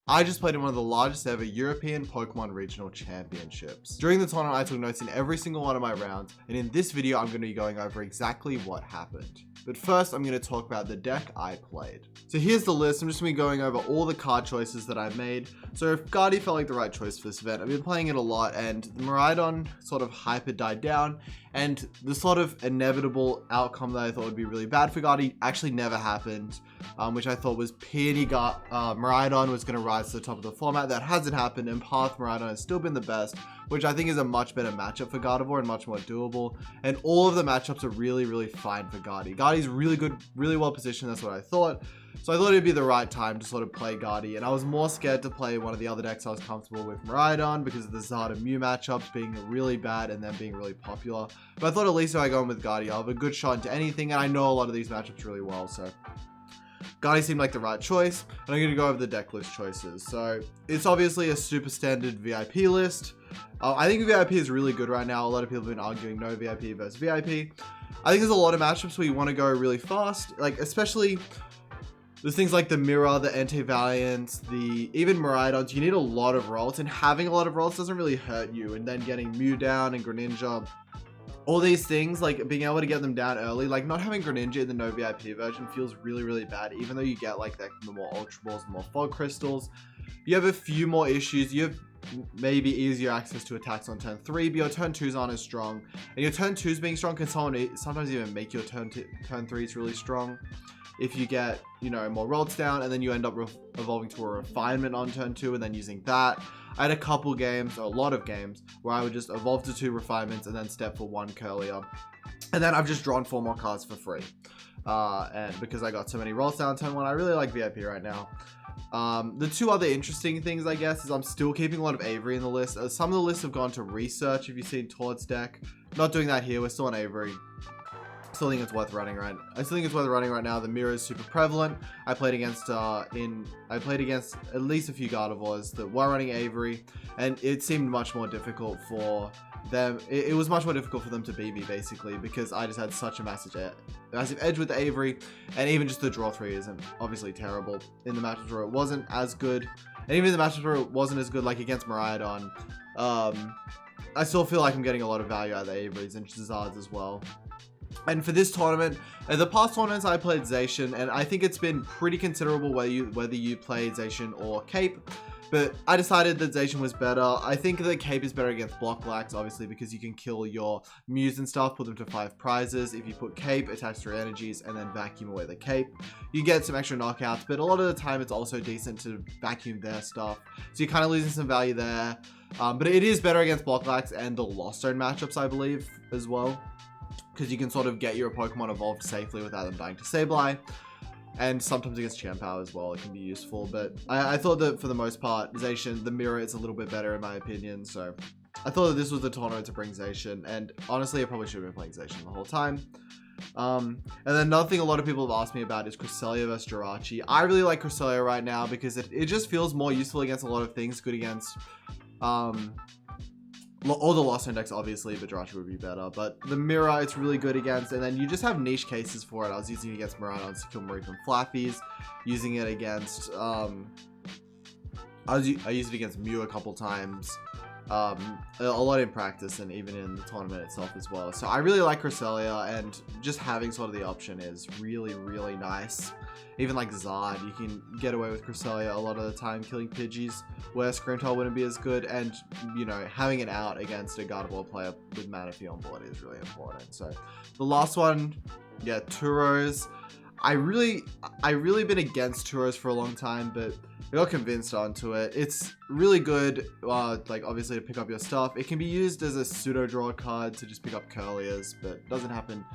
I just played in one of the largest ever European Pokemon Regional Championships. During the tournament, I took notes in every single one of my rounds, and in this video, I'm going to be going over exactly what happened. But first, I'm going to talk about the deck I played. So here's the list. I'm just going to be going over all the card choices that I made. So if Guardy felt like the right choice for this event, I've been playing it a lot, and the Miraidon sort of hype had died down, and the sort of inevitable outcome that I thought would be really bad for Guardy actually never happened, which I thought was Peony Miraidon was going to rise to the top of the format. That hasn't happened, and Path Miraidon has still been the best, which I think is a much better matchup for Gardevoir and much more doable. And all of the matchups are really, really fine for Guardy. Guardy's really good, really well positioned. That's what I thought. So I thought it'd be the right time to sort of play Guardy. And I was more scared to play one of the other decks I was comfortable with Miraidon because of the Zard and Mew matchups being really bad and then being really popular. But I thought at least if I go in with Guardy, I'll have a good shot into anything. And I know a lot of these matchups really well. So Guardy seemed like the right choice. And I'm going to go over the deck list choices. So it's obviously a super standard VIP list. I think VIP is really good right now. A lot of people have been arguing no VIP versus VIP. I think there's a lot of matchups where you want to go really fast, like especially there's things like the Mirror, the Anti-Valiant, even Miraidons. You need a lot of rolls, and having a lot of rolls doesn't really hurt you. And then getting Mew down and Greninja, all these things, like being able to get them down early, like not having Greninja in the no VIP version feels really, really bad. Even though you get like the more Ultra Balls, the more Fog Crystals, you have a few more issues. You have maybe easier access to attacks on turn 3, but your turn 2s aren't as strong. And your turn 2s being strong can sometimes even make your turn 3s really strong. If you get, you know, more rolls down and then you end up evolving to a refinement on turn 2 and then using that. I had a couple games, or a lot of games, where I would just evolve to 2 refinements and then step for 1 Curlier. And then I've just drawn 4 more cards for free. And because I got so many rolls down turn 1, I really like VIP right now. The two other interesting things, I guess, is I'm still keeping a lot of Avery in the list. Some of the lists have gone to research, if you've seen Todd's deck. Not doing that here, we're still on Avery. Still think it's worth running right now. I still think it's worth running right now. The Mirror is super prevalent. I played against at least a few Gardevoirs that were running Avery, and it seemed much more difficult for them. It was much more difficult for them to beat me, basically, because I just had such a massive edge with the Avery, and even just the draw 3 isn't obviously terrible in the matches where it wasn't as good, and even in the matches where it wasn't as good, like against Miraidon, I still feel like I'm getting a lot of value out of the Averys and Zards as well. And for this tournament, the past tournaments I played Zacian, and I think it's been pretty considerable whether you played Zacian or Cape. But I decided that Zacian was better. I think that Cape is better against Block Blacks, obviously, because you can kill your Mews and stuff, put them to 5 prizes. If you put Cape, attach 3 energies, and then vacuum away the Cape, you get some extra knockouts. But a lot of the time, it's also decent to vacuum their stuff. So you're kind of losing some value there. But it is better against Block Blacks and the Lost Zone matchups, I believe, as well. Because you can sort of get your Pokemon evolved safely without them dying to Sableye. And sometimes against Champow as well, it can be useful. But I thought that for the most part, Zacian, the Mirror is a little bit better in my opinion. So I thought that this was the tournament to bring Zacian. And honestly, I probably should have been playing Zacian the whole time. And then another thing a lot of people have asked me about is Cresselia versus Jirachi. I really like Cresselia right now because it just feels more useful against a lot of things. Good against all the Lost Zone decks, obviously, but Jirachi would be better. But the Mirror, it's really good against. And then you just have niche cases for it. I was using it against Miraidons to kill Marie from Flappies. Using it against... I used it against Mew a couple times. A lot in practice and even in the tournament itself as well. So I really like Cresselia, and just having sort of the option is really, really nice. Even like Zard, you can get away with Cresselia a lot of the time, killing Pidgeys, where Screamtail wouldn't be as good, and, you know, having it out against a Gardevoir player with Manaphy on board is really important. So, the last one, yeah, Turos. I really been against Turos for a long time, but I got convinced onto it. It's really good, like, obviously, to pick up your stuff. It can be used as a pseudo-draw card to just pick up Curliers, but it doesn't happen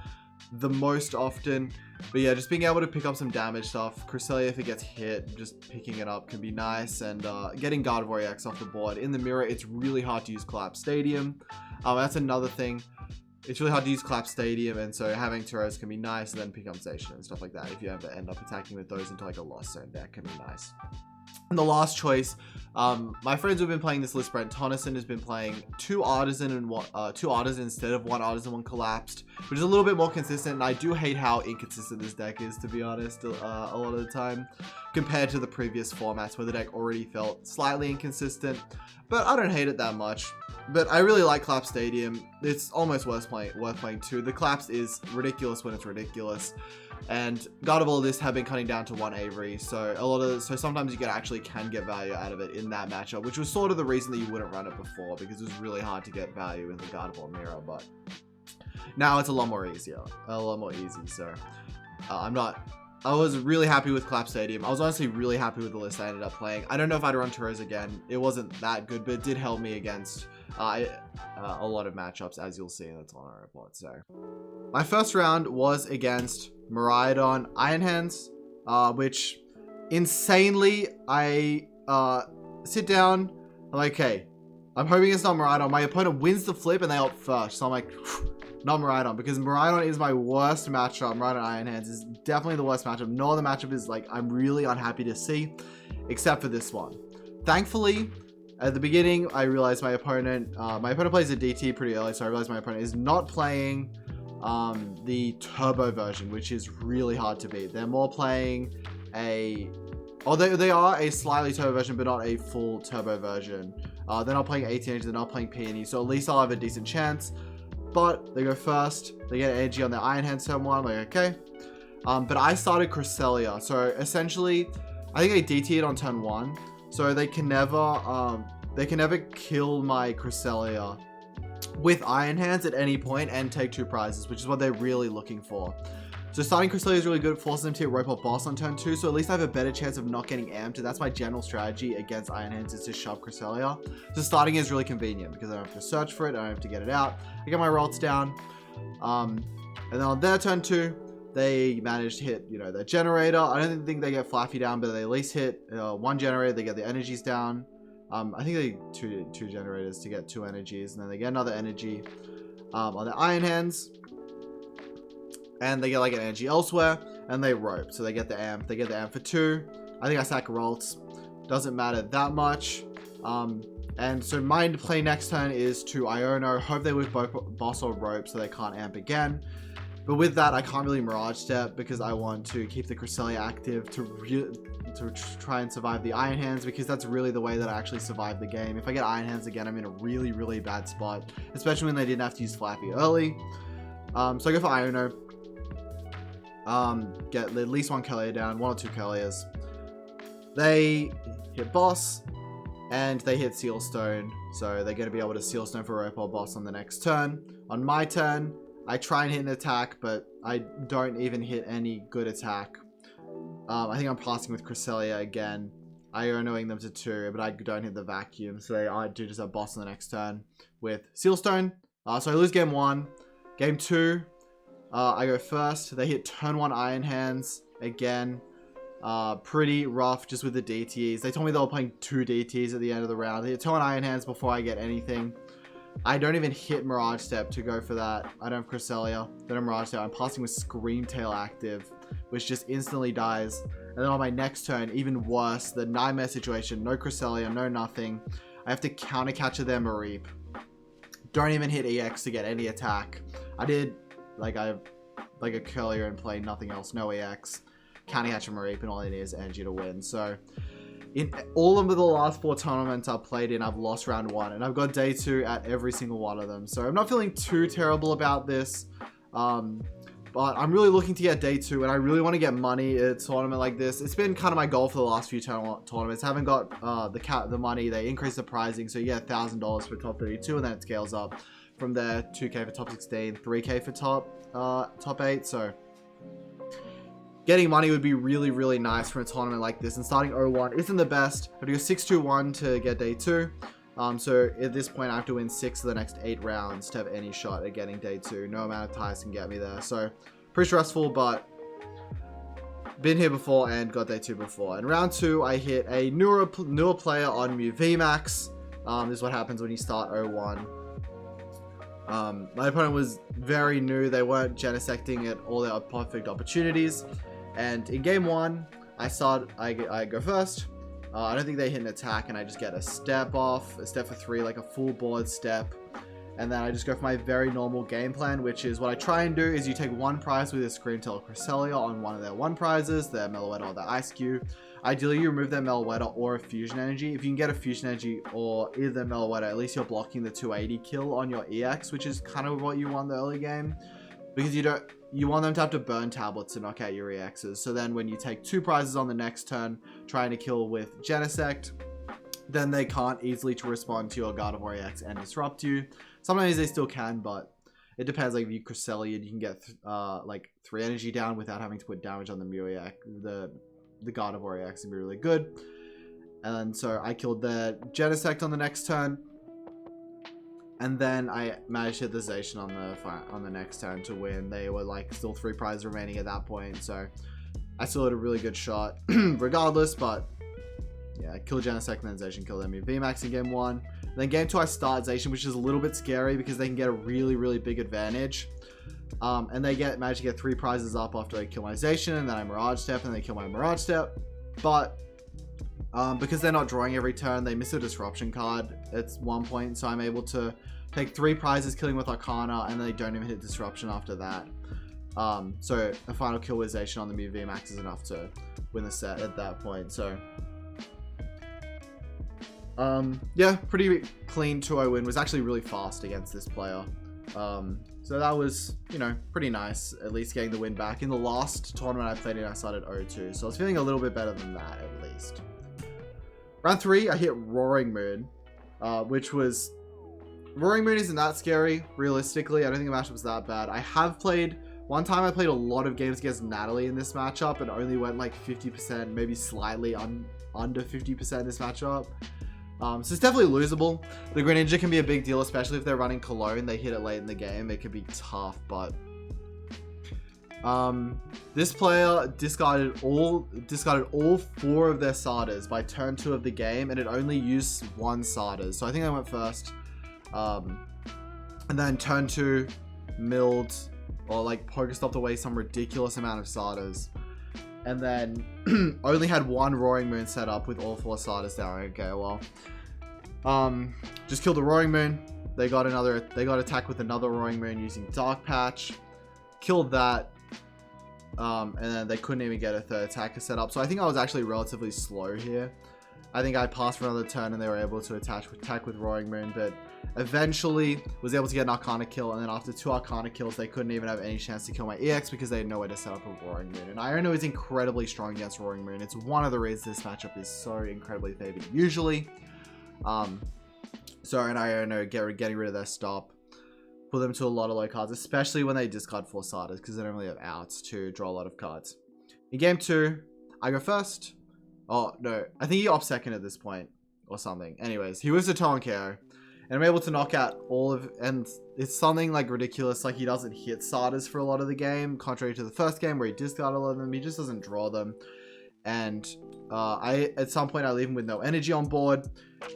the most often. But yeah, just being able to pick up some damage stuff. Cresselia, if it gets hit, just picking it up can be nice. And getting Gardevoir EX off the board. In the Mirror, it's really hard to use Collapse Stadium. That's another thing. It's really hard to use Collapse Stadium, and so having Turos can be nice, and then pick up Zacian and stuff like that. If you ever end up attacking with those into like a Lost Zone deck, can be nice. And the last choice, my friends who've been playing this list, Brent Tonneson, has been playing 2 Artisan and 2 Artisan instead of 1 Artisan, 1 Collapsed, which is a little bit more consistent. And I do hate how inconsistent this deck is, to be honest, a lot of the time. compared to the previous formats where the deck already felt slightly inconsistent, but I don't hate it that much. But I really like Collapse Stadium. It's almost worth playing too. The collapse is ridiculous when it's ridiculous, and God of all this have been cutting down to 1 Avery, so sometimes you can get value out of it in that matchup, which was sort of the reason that you wouldn't run it before, because it was really hard to get value in the God of all mirror. But now it's a lot more easy. So I was really happy with Collapse Stadium. I was honestly really happy with the list I ended up playing. I don't know if I'd run Torres again. It wasn't that good, but it did help me against a lot of matchups, as you'll see in the tournament report. So my first round was against Miraidon Iron Hands, which insanely I sit down. I'm like, okay, I'm hoping it's not Miraidon. My opponent wins the flip and they ult first, so I'm like, not Miraidon, because Miraidon is my worst matchup. Miraidon Iron Hands is definitely the worst matchup. No other matchup is like I'm really unhappy to see, except for this one. Thankfully, at the beginning, I realized my opponent plays a DT pretty early, so I realized my opponent is not playing the turbo version, which is really hard to beat. They're more playing they are a slightly turbo version, but not a full turbo version. They're not playing 18 energy, they're not playing peony, so at least I'll have a decent chance. But they go first, they get energy on their Iron Hands turn 1, I'm like, okay. But I started Cresselia, so essentially, I think I DT'd on turn 1, so they can never kill my Cresselia with Iron Hands at any point and take 2 prizes, which is what they're really looking for. So starting Cresselia is really good, forces them to hit Rope or Boss on turn 2, so at least I have a better chance of not getting amped, and that's my general strategy against Iron Hands, is to shove Cresselia. So starting is really convenient, because I don't have to search for it, I don't have to get it out. I get my rolls down, and then on their turn 2, they manage to hit, their generator. I don't think they get Flaffy down, but they at least hit 1 generator, they get the energies down. I think they two generators to get 2 energies, and then they get another energy on their Iron Hands. And they get like an energy elsewhere, and they rope, so they get the amp. They get the amp for 2. I think I sack Ralts. Doesn't matter that much. And so my play next turn is to Iono. Hope they whip both boss or rope, so they can't amp again. But with that, I can't really Mirage Step, because I want to keep the Cresselia active to try and survive the Iron Hands, because that's really the way that I actually survive the game. If I get Iron Hands again, I'm in a really, really bad spot, especially when they didn't have to use Flappy early. So I go for Iono. Get at least 1 Kellier down, 1 or 2 Kelliers. They hit boss, and they hit Sealstone, so they're going to be able to Sealstone for Rope or Boss on the next turn. On my turn, I try and hit an attack, but I don't even hit any good attack. I think I'm passing with Cresselia again. Ionoing them to 2, but I don't hit the vacuum, so I do just have boss on the next turn with Sealstone. So I lose game 1. Game 2, I go first. They hit turn 1 Iron Hands again. Pretty rough just with the DTs. They told me they were playing 2 DTs at the end of the round. They hit turn 1 Iron Hands before I get anything. I don't even hit Mirage Step to go for that. I don't have Cresselia. Then I'm Mirage Step. I'm passing with Screamtail active, which just instantly dies. And then on my next turn, even worse, the Nightmare situation. No Cresselia, no nothing. I have to counter catcher their Mareep. Don't even hit EX to get any attack. I did like a Curlier and play nothing else, no EX. Counter catcher Mareep, and all I need is energy to win. So in all of the last 4 tournaments I've played in, I've lost round 1, and I've got day 2 at every single one of them. So I'm not feeling too terrible about this, but I'm really looking to get day 2, and I really want to get money at a tournament like this. It's been kind of my goal for the last few tournaments. I haven't got the money. They increase the pricing, so you get $1,000 for top 32, and then it scales up from there. 2K for top 16, 3K for top 8. So getting money would be really, really nice for a tournament like this, and starting 0-1 isn't the best. I have to go 6-2-1 to get day 2. So at this point, I have to win 6 of the next 8 rounds to have any shot at getting day 2. No amount of ties can get me there. So pretty stressful, but been here before and got day 2 before. In round 2, I hit a newer player on Mew VMAX. This is what happens when you start 0-1. My opponent was very new. They weren't genesecting at all their perfect opportunities. And in game 1, I go first. I don't think they hit an attack, and I just get a step off, a step for 3, like a full board step. And then I just go for my very normal game plan, which is what I try and do is you take one prize with a Screamtail Cresselia on one of their one prizes, their Meloetta or their Ice Cube. Ideally, you remove their Meloetta or a Fusion Energy. If you can get a Fusion Energy or either Meloetta, at least you're blocking the 280 kill on your EX, which is kind of what you want the early game. Because you want them to have to burn tablets to knock out your EXs. So then when you take two prizes on the next turn, trying to kill with Genesect, then they can't easily respond to your Gardevoir EX and disrupt you. Sometimes they still can, but it depends. Like if you Cresselia, you can get like 3 energy down without having to put damage on the Mew EX. The Gardevoir EX would be really good. And so I killed the Genesect on the next turn. And then I managed to hit the Zacian on the next turn to win. They were like still 3 prizes remaining at that point. So I still had a really good shot regardless, but yeah, I killed Genesect and then Zacian killed me VMAX in game 1. Then game 2 I start Zacian, which is a little bit scary because they can get a really, really big advantage. And they manage to get 3 prizes up after I kill my Zacian, and then I Mirage Step, and they kill my Mirage Step. But because they're not drawing every turn, they miss a Disruption card at one point, so I'm able to take 3 prizes killing with Arcana, and they don't even hit Disruption after that. So a final kill with Zacian on the Mew VMAX is enough to win the set at that point. So yeah, pretty clean 2-0 win. Was actually really fast against this player. So that was, you know, pretty nice, at least getting the win back. In the last tournament I played in, I started 0-2, so I was feeling a little bit better than that, at least. Round 3, I hit Roaring Moon, which was... Roaring Moon isn't that scary, realistically. I don't think the matchup was that bad. I have played... One time I played a lot of games against Natalie in this matchup and only went like 50%, maybe slightly under 50% in this matchup. So it's definitely losable. The Greninja can be a big deal, especially if they're running Cologne. They hit it late in the game. It could be tough, but this player discarded all 4 of their starters by turn 2 of the game, and it only used 1 starters. So I think I went first, and then turn 2 milled or like Pokestopped away some ridiculous amount of starters. And then only had 1 Roaring Moon set up with all 4 starters down. Okay, well, just killed the Roaring Moon. They got attack with another Roaring Moon using Dark Patch. Killed that. And then they couldn't even get a 3rd attacker set up. So I think I was actually relatively slow here. I think I passed for another turn and they were able to attack with Roaring Moon, but eventually was able to get an Arcana kill, and then after 2 Arcana kills, they couldn't even have any chance to kill my EX because they had nowhere to set up a Roaring Moon. And Iono is incredibly strong against Roaring Moon. It's one of the reasons this matchup is so incredibly favored usually. So and Iono getting rid of their stop put them to a lot of low cards, especially when they discard 4 starters because they don't really have outs to draw a lot of cards. In game 2, I go first. Oh, no. I think he opts second at this point or something. Anyways, he was a Tonkeo. And I'm able to knock out all of... And it's something like ridiculous. Like he doesn't hit starters for a lot of the game. Contrary to the first game where he discarded a lot of them. He just doesn't draw them. And at some point I leave him with no energy on board.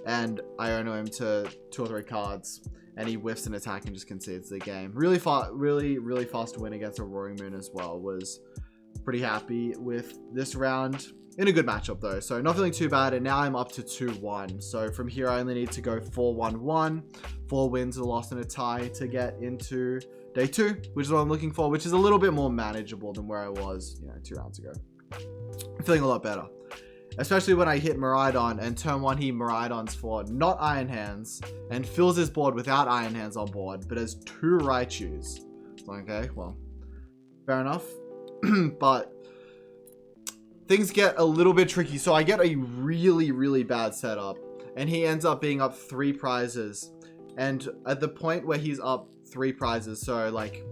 And I Iono him to 2 or 3 cards. And he whiffs an attack and just concedes the game. Really fast win against a Roaring Moon as well. Was pretty happy with this round. In a good matchup though, so not feeling too bad, and now I'm up to 2-1. So from here I only need to go 4-1-1, 4 wins, a loss, and a tie to get into day 2, which is what I'm looking for, which is a little bit more manageable than where I was, 2 rounds ago. I'm feeling a lot better, especially when I hit Miraidon, and turn 1 he Miraidons for not Iron Hands, and fills his board without Iron Hands on board, but has 2 Raichus. Okay, well, fair enough, but things get a little bit tricky. So I get a really bad setup, and he ends up being up 3 prizes. And at the point where he's up 3 prizes, so like,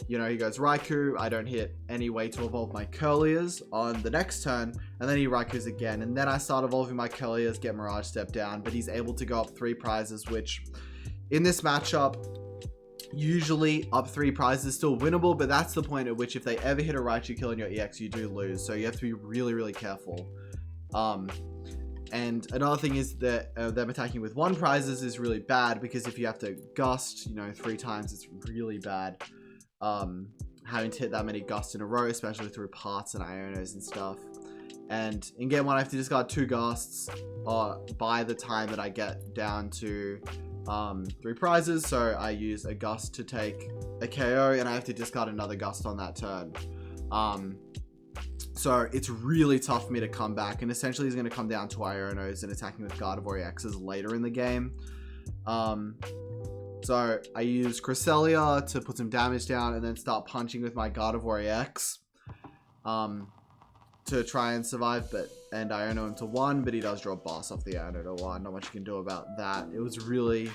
he goes Raikou, I don't hit any way to evolve my Curliers on the next turn, and then he Raikous again. And then I start evolving my Curliers, get Mirage Step down, but he's able to go up 3 prizes, which in this matchup, usually up 3 prizes is still winnable, but that's the point at which if they ever hit a Raichu kill in your EX, you do lose. So you have to be really careful. And another thing is that them attacking with 1 prizes is really bad, because if you have to gust, 3 times, it's really bad. Having to hit that many gusts in a row, especially through parts and Ionos and stuff. And in game 1, I have to discard 2 gusts by the time that I get down to 3 prizes, so I use a gust to take a KO, and I have to discard another gust on that turn. So it's really tough for me to come back, and essentially he's going to come down to Ionos and attacking with Gardevoir X's later in the game. So I use Cresselia to put some damage down and then start punching with my Gardevoir X to try and survive, and I Iono him to 1, but he does draw Boss off the Iono to 1. Not much you can do about that. It was really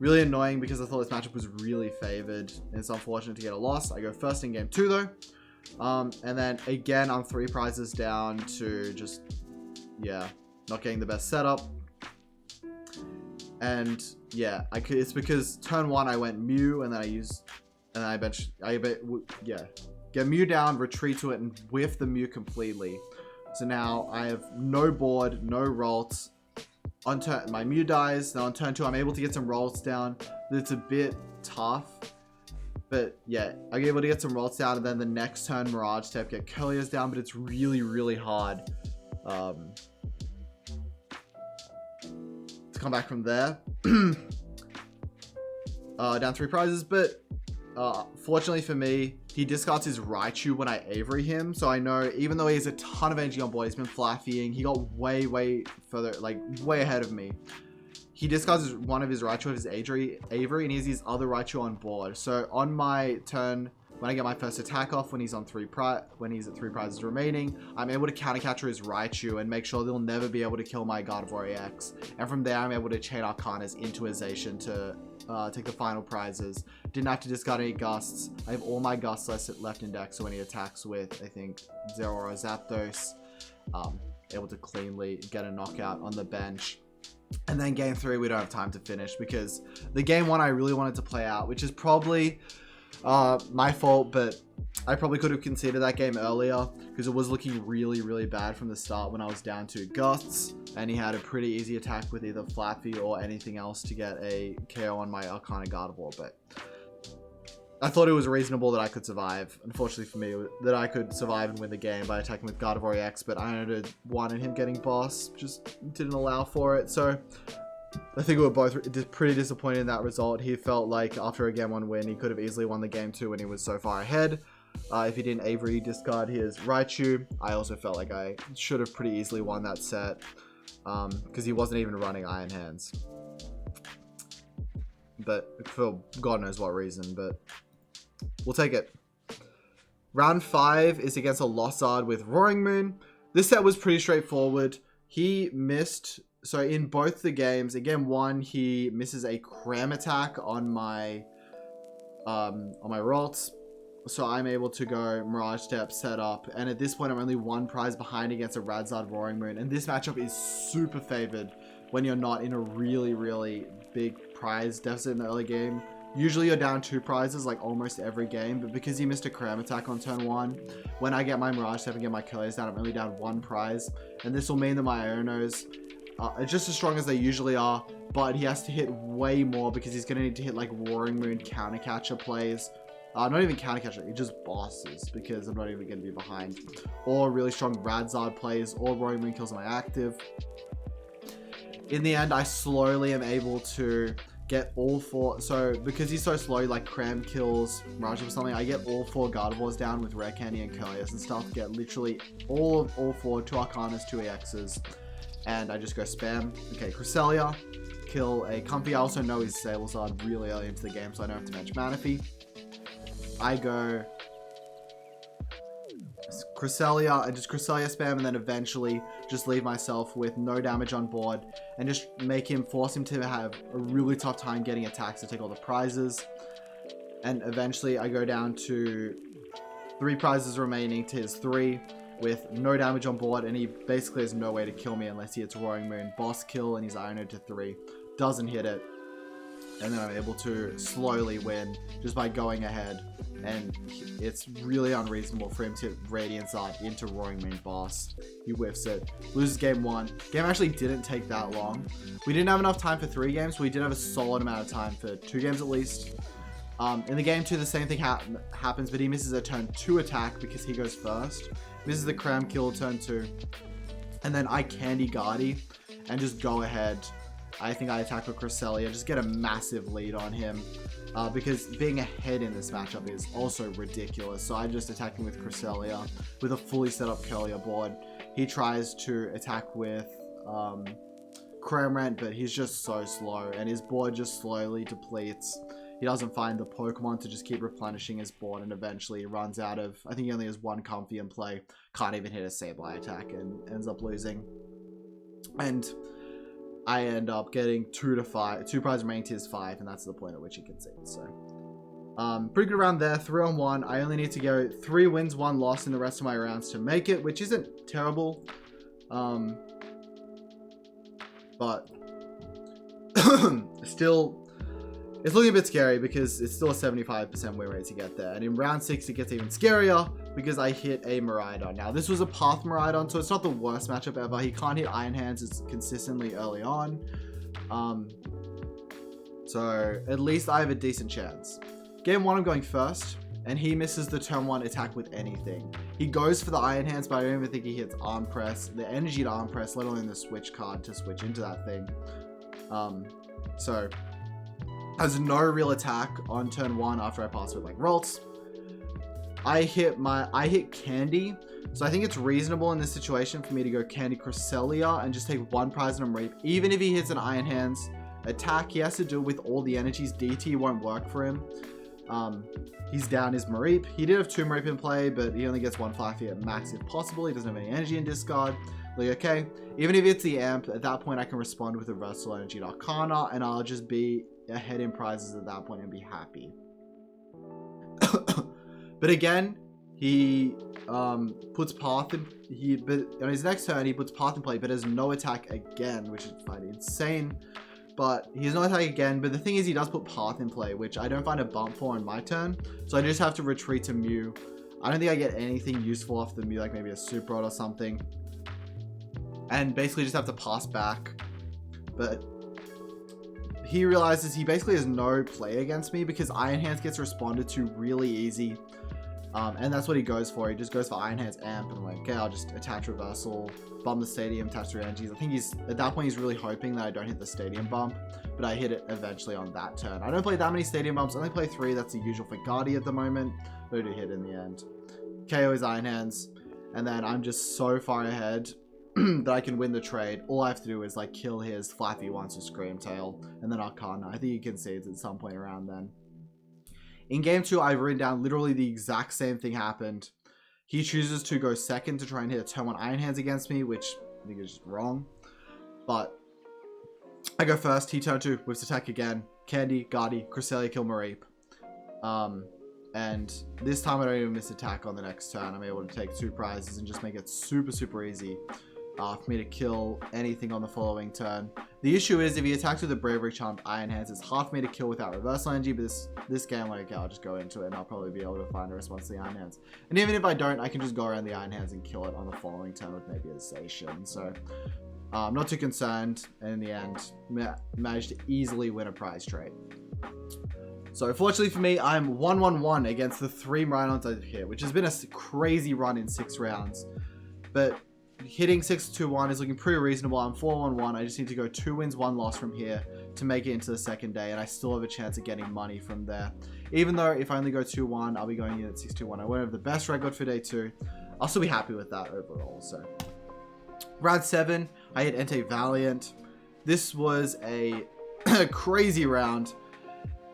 annoying because I thought this matchup was really favored, and it's unfortunate to get a loss. I go first in game 2 though. And then again, I'm 3 prizes down to just, yeah, not getting the best setup. And yeah, it's because turn 1 I went Mew, and then get Mew down, retreat to it, and whiff the Mew completely. So now I have no board, no rolls. On turn, my Mew dies. Now on turn 2, I'm able to get some rolls down. It's a bit tough. But yeah, I'm able to get some rolls down, and then the next turn, Mirage Step, get Curliers down, but it's really hard to come back from there. Down 3 prizes, but fortunately for me, he discards his Raichu when I Avery him, so I know even though he has a ton of energy on board, he's been flaffying, he got way further, like way ahead of me. He discards one of his Raichu with his Avery, and he has his other Raichu on board. So on my turn, when I get my first attack off, when he's at 3 prizes remaining, I'm able to counter capture his Raichu and make sure they'll never be able to kill my Gardevoir X. And from there, I'm able to chain Arcanas into Azation to take the final prizes. Didn't have to discard any Gusts. I have all my Gusts left in deck, so when he attacks with, I think, Zero or Zapdos, able to cleanly get a knockout on the bench. And then game 3, we don't have time to finish because the game 1 I really wanted to play out, which is probably my fault, but I probably could have conceded that game earlier because it was looking really bad from the start when I was down 2 Gusts, and he had a pretty easy attack with either Flappy or anything else to get a KO on my Arcana Gardevoir, but I thought it was reasonable that I could survive. Unfortunately for me, that I could survive and win the game by attacking with Gardevoir X, but I ended one and him getting boss just didn't allow for it. So I think we were both pretty disappointed in that result. He felt like after a game 1 win, he could have easily won the game 2 when he was so far ahead. If he didn't Avery discard his Raichu, I also felt like I should have pretty easily won that set because he wasn't even running Iron Hands. But for God knows what reason, but we'll take it. Round 5 is against a Lossard with Roaring Moon. This set was pretty straightforward. He missed, so in both the games, in game 1, he misses a Cram attack on my Ralts. So I'm able to go Mirage Step, set up, and at this point I'm only 1 prize behind against a Radzard Roaring Moon, and this matchup is super favored when you're not in a really big prize deficit in the early game. Usually you're down 2 prizes like almost every game, but because he missed a Cram attack on turn 1, when I get my Mirage Step and get my Curliers down, I'm only down 1 prize, and this will mean that my Ionos are just as strong as they usually are, but he has to hit way more because he's going to need to hit like Roaring Moon counter catcher plays. Not even counter catcher, it just bosses because I'm not even going to be behind. Or really strong Radzard plays, or Roaring Moon kills my active. In the end, I slowly am able to get all 4. So because he's so slow, like Cram kills Mirage or something, I get all 4 Gardevoirs down with Rare Candy and Curliers and stuff. Get literally all 4, 2 Arcanas, 2 EXs, and I just go spam. Okay, Cresselia, kill a Comfy. I also know he's Sablezard really early into the game, so I don't have to match Manaphy. I go Cresselia, I just Cresselia spam, and then eventually just leave myself with no damage on board and just force him to have a really tough time getting attacks to take all the prizes. And eventually I go down to 3 prizes remaining to his 3 with no damage on board, and he basically has no way to kill me unless he hits Roaring Moon. Boss kill, and he's Iono to 3. Doesn't hit it. And then I'm able to slowly win just by going ahead. And it's really unreasonable for him to Radiant Zard into Roaring Moon boss. He whiffs it. Loses game 1. Game actually didn't take that long. We didn't have enough time for 3 games, but we did have a solid amount of time for 2 games at least. In the game 2, the same thing happens, but he misses a turn 2 attack because he goes first. Misses the Cram kill turn 2. And then I Candy Guardy and just go ahead I think I attack with Cresselia, just get a massive lead on him. Because being ahead in this matchup is also ridiculous. So I just attack him with Cresselia with a fully set up Curlier board. He tries to attack with Cramorant, but he's just so slow, and his board just slowly depletes. He doesn't find the Pokemon to just keep replenishing his board, and eventually he runs out of, I think he only has one Comfy in play, can't even hit a Sableye attack, and ends up losing. And I end up getting 2-5, 2 prize remaining tiers 5, and that's the point at which he concedes. So pretty good round there, 3-on-1. I only need to go 3 wins, 1 loss in the rest of my rounds to make it, which isn't terrible. But still, it's looking a bit scary because it's still a 75% win rate to get there. And in round 6, it gets even scarier because I hit a Miraidon. Now, this was a Path Miraidon, so it's not the worst matchup ever. He can't hit Iron Hands consistently early on. So at least I have a decent chance. Game 1, I'm going first, and he misses the turn 1 attack with anything. He goes for the Iron Hands, but I don't even think he hits Arm Press, the energy to Arm Press, let alone the switch card to switch into that thing. So has no real attack on turn 1 after I pass with like Ralts. I hit Candy, so I think it's reasonable in this situation for me to go Candy Cresselia and just take 1 prize and Mareep. Even if he hits an Iron Hands attack, he has to do it with all the energies. DT won't work for him. He's down his Mareep. He did have 2 Mareep in play, but he only gets 1 Fly Feet at max if possible. He doesn't have any energy in discard. Like, okay, even if it's the Amp, at that point I can respond with a Versatile Energy to Arcana, and I'll just be ahead in prizes at that point and be happy. But again, he puts Path in, but on his next turn he puts Path in play, but has no attack again, which is fine, insane. But he has no attack again, but the thing is he does put Path in play, which I don't find a bump for on my turn, so I just have to retreat to Mew. I don't think I get anything useful off the Mew, like maybe a Super Rod or something, and basically just have to pass back. But he realizes he basically has no play against me because Iron Hands gets responded to really easy. And that's what he goes for. He just goes for Iron Hands Amp, and I'm like, okay, I'll just attach Reversal, bump the Stadium, attach 3 energies. I think at that point he's really hoping that I don't hit the Stadium bump, but I hit it eventually on that turn. I don't play that many Stadium bumps, I only play 3, that's the usual for Guardy at the moment, but I do hit in the end. KO his Iron Hands, and then I'm just so far ahead that I can win the trade. All I have to do is like kill his Flaffy once with Scream Tail, and then Arcana. I think he concedes at some point around then. In game 2, I've written down literally the exact same thing happened. He chooses to go second to try and hit a turn 1 Iron Hands against me, which I think is just wrong. But I go first. He turn 2, whips attack again. Candy, Guardy, Cresselia, kill Mareep. And this time I don't even miss attack on the next turn. I'm able to take 2 prizes and just make it super, super easy for me to kill anything on the following turn. The issue is if he attacks with a Bravery Charmed Iron Hands, it's hard for me to kill without Reversal Energy, but this game, like, okay, I'll just go into it and I'll probably be able to find a response to the Iron Hands. And even if I don't, I can just go around the Iron Hands and kill it on the following turn with maybe a Zacian. So I'm not too concerned, and in the end, managed to easily win a prize trade. So fortunately for me, I'm 1-1-1 against the 3 Miraidons I've hit, which has been a crazy run in 6 rounds. But hitting 6-2-1 is looking pretty reasonable. I'm 4-1-1. I just need to go 2 wins, 1 loss from here to make it into the second day, and I still have a chance of getting money from there. Even though if I only go 2-1, I'll be going in at 6-2-1. I won't have the best record for day 2. I'll still be happy with that overall. So round 7, I hit Entei Valiant. This was a crazy round.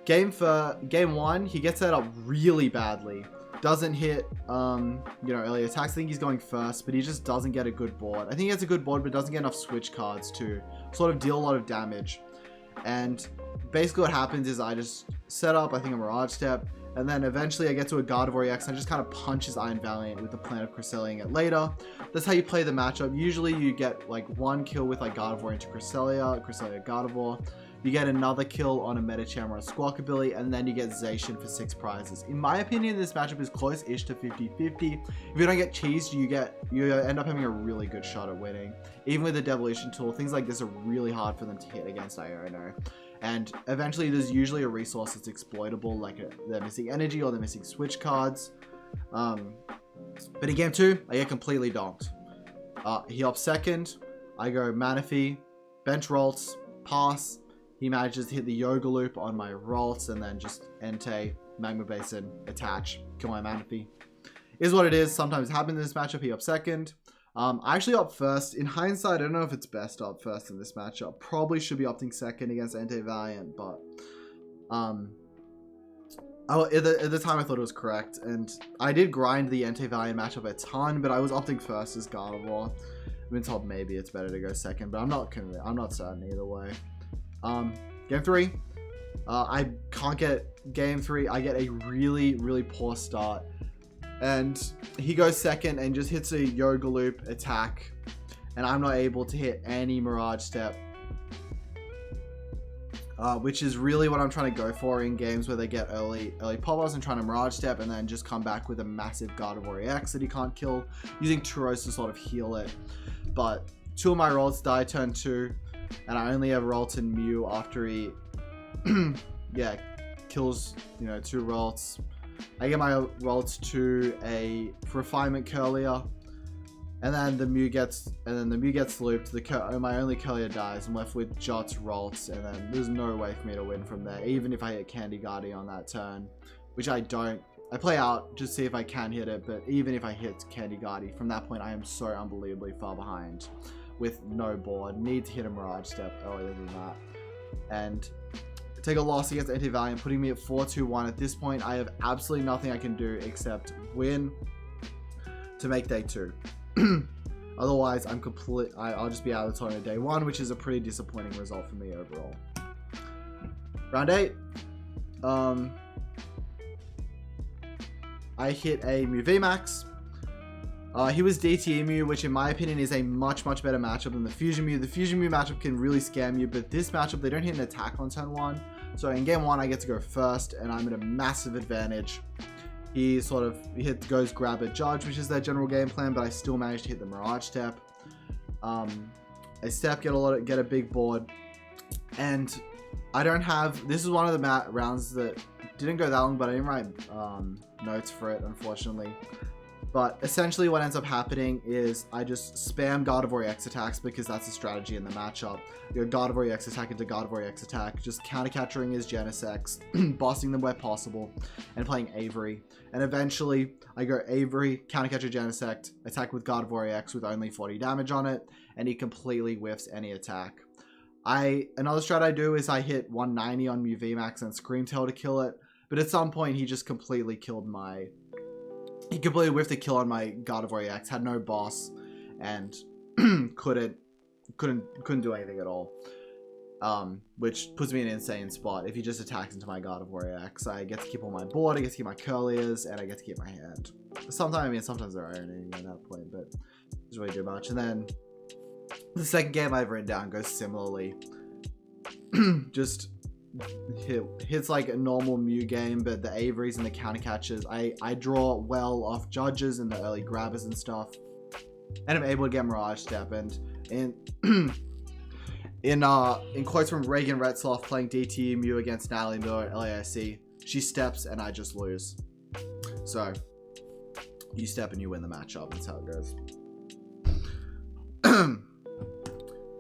Game 1, he gets set up really badly. Doesn't hit, early attacks. I think he's going first, but he just doesn't get a good board. I think he gets a good board, but doesn't get enough switch cards to sort of deal a lot of damage. And basically what happens is I just set up, I think, a Mirage Step, and then eventually I get to a Gardevoir EX and I just kind of punch his Iron Valiant with the plan of Cresselia it later. That's how you play the matchup. Usually you get like 1 kill with like Gardevoir into Cresselia, Gardevoir. You get another kill on a Medicham or a Squawk ability, and then you get Zacian for 6 prizes. In my opinion, this matchup is close-ish to 50-50. If you don't get cheesed, you end up having a really good shot at winning. Even with the Devolution tool, things like this are really hard for them to hit against Iono. And eventually, there's usually a resource that's exploitable, like they're missing energy or they're missing switch cards. But in game 2, I get completely donked. He opts second. I go Manaphy, bench Ralts, pass. He manages to hit the yoga loop on my Ralts and then just Entei, Magma Basin, attach, kill my Manaphy. Is what it is. Sometimes it happens in this matchup. He up second. I actually opt first. In hindsight, I don't know if it's best to opt first in this matchup. Probably should be opting second against Entei Valiant, but at the time I thought it was correct, and I did grind the Entei Valiant matchup a ton, but I was opting first as Gardevoir. I've been told maybe it's better to go second, but I'm not convinced. I'm not certain either way. Game 3. I can't get game 3. I get a really, really poor start. And he goes second and just hits a yoga loop attack. And I'm not able to hit any Mirage Step. Which is really what I'm trying to go for in games where they get early pop-ups and trying to Mirage Step and then just come back with a massive Gardevoir EX that he can't kill. Using Turos to sort of heal it. But 2 of my rolls die turn 2. And I only have Ralts and Mew after he kills 2 Ralts. I get my Ralts to a Refinement Curlier, and then the Mew gets looped. My only Curlier dies. I'm left with Jot's Ralts, and then there's no way for me to win from there. Even if I hit Candy Guardi on that turn, which I don't. I play out just to see if I can hit it, but even if I hit Candy Guardi, from that point I am so unbelievably far behind. With no board, need to hit a Mirage Step earlier than that, and take a loss against Entei Valiant, putting me at 4-2-1. At this point, I have absolutely nothing I can do except win to make day 2. Otherwise, I'll just be out of the tournament day 1, which is a pretty disappointing result for me overall. Round 8. I hit a Mew VMAX. He was DT Mew, which in my opinion is a much better matchup than the Fusion Mew. The Fusion Mew matchup can really scam you, but this matchup, they don't hit an attack on turn 1. So in game 1, I get to go first, and I'm at a massive advantage. He goes grab a Judge, which is their general game plan, but I still managed to hit the Mirage Step. I step, get a big board, and I don't have. This is one of the rounds that didn't go that long, but I didn't write notes for it, unfortunately. But essentially what ends up happening is I just spam Gardevoir EX attacks because that's the strategy in the matchup. You go Gardevoir EX attack into Gardevoir EX attack, just counter-catching his Genesect, bossing them where possible, and playing Avery. And eventually I go Avery, counter-catcher Genesect, attack with Gardevoir EX with only 40 damage on it, and he completely whiffs any attack. Another strat I do is I hit 190 on Mew VMAX and Screamtail to kill it, but at some point he just completely killed He completely whiffed a kill on my Gardevoir EX, had no boss, and couldn't do anything at all. Which puts me in an insane spot. If he just attacks into my Gardevoir EX, I get to keep all my board, I get to keep my Curliers, and I get to keep my hand. Sometimes they're ironing at that point, but it doesn't really do much. And then the second game I've written down goes similarly. Just hits like a normal Mew game, but the Averys and the counter catches, I draw well off Judges and the early grabbers and stuff, and I'm able to get Mirage Step. And in quotes from Reagan Retzloff playing DT Mew against Natalie Miller at LAIC, she steps and I just lose. So you step and you win the matchup. That's how it goes.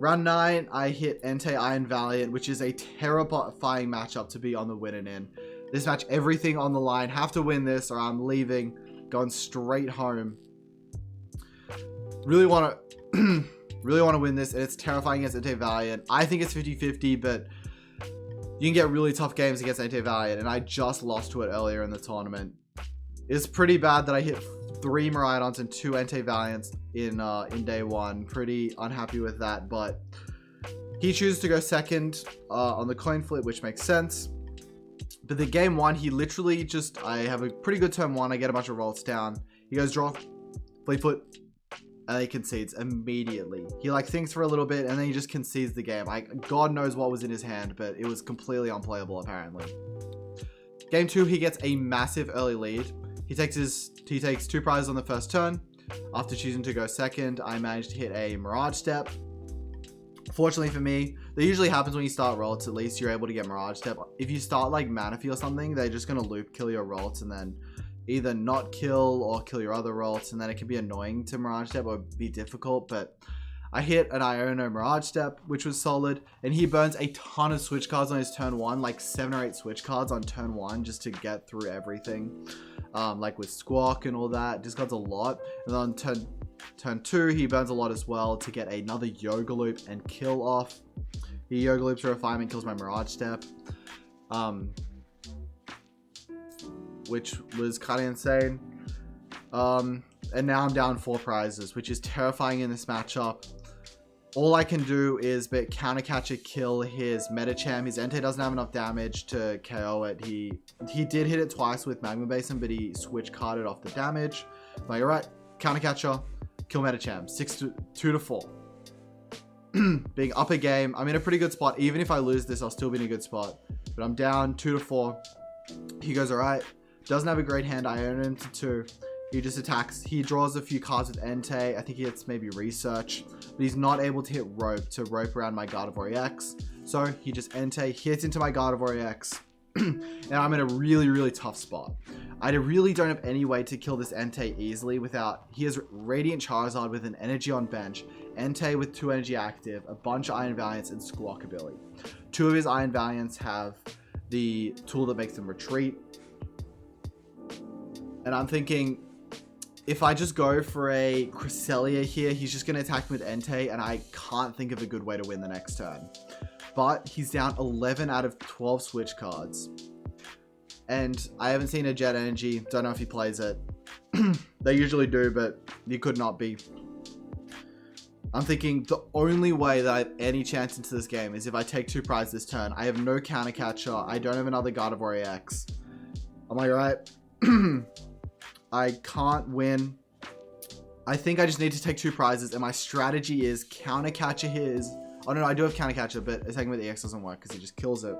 Round 9, I hit Entei Iron Valiant, which is a terrifying matchup to be on the winning end. This match, everything on the line. Have to win this or I'm leaving. Going straight home. Really want to win this, and it's terrifying against Entei Valiant. I think it's 50-50, but you can get really tough games against Entei Valiant, and I just lost to it earlier in the tournament. It's pretty bad that I hit 3 Miraidons and 2 Entei Valiants in day 1. Pretty unhappy with that, but he chooses to go second on the coin flip, which makes sense. But the game 1, he literally just, I have a pretty good turn 1. I get a bunch of rolls down. He goes draw, Fleetfoot, and he concedes immediately. He like thinks for a little bit and then he just concedes the game. God knows what was in his hand, but it was completely unplayable apparently. Game 2, he gets a massive early lead. He takes 2 prizes on the first turn. After choosing to go second, I managed to hit a Mirage Step. Fortunately for me, that usually happens when you start Ralts. At least you're able to get Mirage Step. If you start like Manaphy or something, they're just going to loop kill your Ralts and then either not kill or kill your other Ralts, and then it can be annoying to Mirage Step or be difficult. But I hit an Iono Mirage Step, which was solid, and he burns a ton of switch cards on his turn 1, like 7 or 8 switch cards on turn 1 just to get through everything. Like with Squawk and all that, discards a lot. And then on turn 2, he burns a lot as well to get another Yoga Loop and kill off. He Yoga Loops a Refinement, kills my Mirage Step. Which was kind of insane. And now I'm down 4 prizes, which is terrifying in this matchup. All I can do is counter catcher, kill his Metacham. His Entei doesn't have enough damage to KO it. He did hit it twice with Magma Basin, but he switch carded off the damage. Like, alright, counter catcher, kill Metacham. 2 to 4. Being up a game, I'm in a pretty good spot. Even if I lose this, I'll still be in a good spot. But I'm down 2 to 4. He goes, alright. Doesn't have a great hand. I own him to 2. He just attacks. He draws a few cards with Entei. I think he hits maybe Research. But he's not able to hit Rope to rope around my Gardevoir EX. So he just Entei, hits into my Gardevoir EX. And I'm in a really, really tough spot. I really don't have any way to kill this Entei easily without... He has Radiant Charizard with an energy on bench. Entei with 2 energy active. A bunch of Iron Valiants and Squawk ability. 2 of his Iron Valiants have the tool that makes them retreat. And I'm thinking... If I just go for a Cresselia here, he's just going to attack me with Entei, and I can't think of a good way to win the next turn. But he's down 11 out of 12 switch cards. And I haven't seen a Jet Energy. Don't know if he plays it. They usually do, but you could not be. I'm thinking the only way that I have any chance into this game is if I take 2 prizes this turn. I have no counter catcher. I don't have another Gardevoir EX. Am I right? I can't win. I think I just need to take 2 prizes, and my strategy is counter catcher his... Oh no, I do have counter catcher, but attacking with EX doesn't work because he just kills it.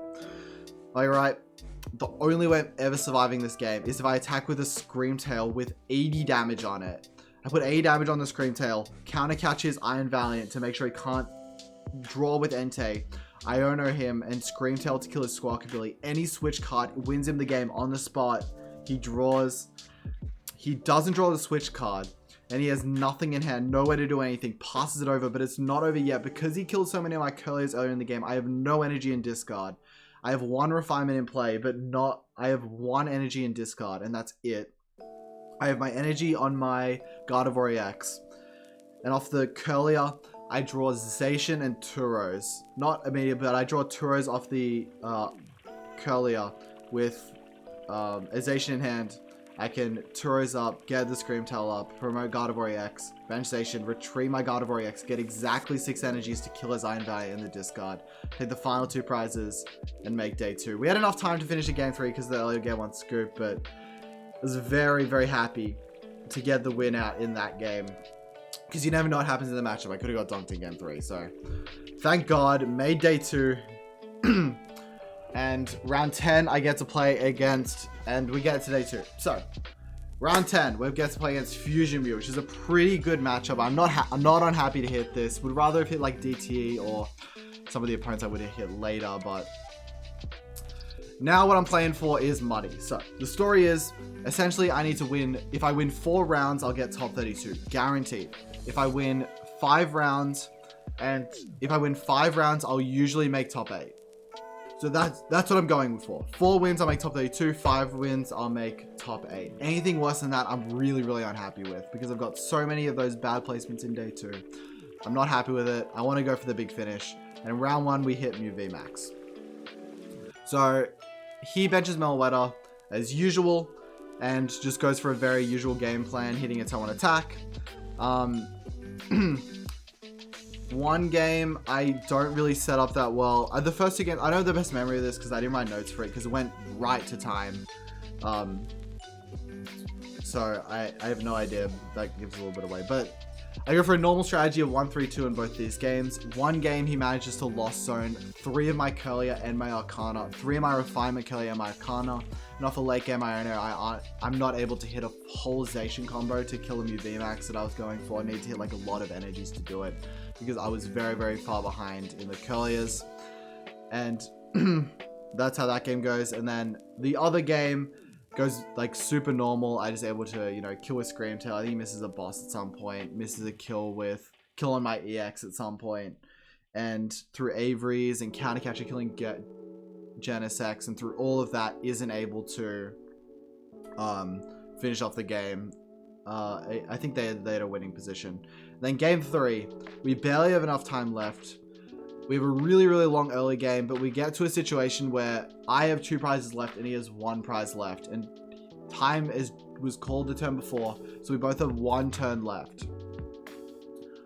Alright, the only way I'm ever surviving this game is if I attack with a Scream Tail with 80 damage on it. I put 80 damage on the Scream Tail, counter catch his Iron Valiant to make sure he can't draw with Entei. Iono him and Scream Tail to kill his Squawk ability. Any switch card wins him the game on the spot. He draws... He doesn't draw the switch card, and he has nothing in hand, nowhere to do anything, passes it over, but it's not over yet. Because he killed so many of my Curliers earlier in the game, I have no energy in discard. I have 1 refinement in play, but I have 1 energy in discard, and that's it. I have my energy on my Gardevoir EX. And off the Curlier, I draw Zacian and Turos. Not immediate, but I draw Turos off the Curlier with a Zacian in hand. I can Turos up, get the Scream Tail up, promote Gardevoir EX, bench Zacian, retrieve my Gardevoir EX, get exactly 6 energies to kill his Iron Valiant in the discard, take the final 2 prizes, and make day 2. We had enough time to finish the game 3 because the earlier game 1 scoop, but I was very, very happy to get the win out in that game. Because you never know what happens in the matchup. I could have got dunked in game 3, so thank God, made day 2. And round 10, I get to play against, and we get to day 2. So, round 10, we get to play against Fusion Mew, which is a pretty good matchup. I'm not unhappy to hit this. Would rather have hit like DTE or some of the opponents I would have hit later, but now what I'm playing for is money. So, the story is, essentially, I need to win. If I win 4 rounds, I'll get top 32. Guaranteed. If I win 5 rounds, and if I win 5 rounds, I'll usually make top 8. So that's what I'm going for. 4 wins, I'll make top 32. 5 wins, I'll make top 8. Anything worse than that, I'm really, really unhappy with. Because I've got so many of those bad placements in day 2. I'm not happy with it. I want to go for the big finish. And in round 1, we hit Mew VMAX. So, he benches Meloetta as usual. And just goes for a very usual game plan, hitting a toe on attack. One game, I don't really set up that well. The first 2 games, I don't have the best memory of this because I didn't write notes for it because it went right to time. So I have no idea. That gives a little bit away. But I go for a normal strategy of 1-3-2 in both these games. One game, he manages to Lost Zone 3 of my Curlier and my Arcana. 3 of my Refinement Curlier and my Arcana. And off a late game, I'm not able to hit a whole Zacian combo to kill a Mew VMAX that I was going for. I need to hit like a lot of energies to do it. Because I was very, very far behind in the Curliers. And that's how that game goes. And then the other game goes like super normal. I just able to, kill with Scream Tail. I think he misses a boss at some point. Misses a kill with killing my EX at some point. And through Avery's and countercatcher killing Genesect, and through all of that, isn't able to finish off the game. I think they had a winning position. Then game 3, we barely have enough time left. We have a really, really long early game, but we get to a situation where I have 2 prizes left and he has 1 prize left. And time was called the turn before, so we both have 1 turn left.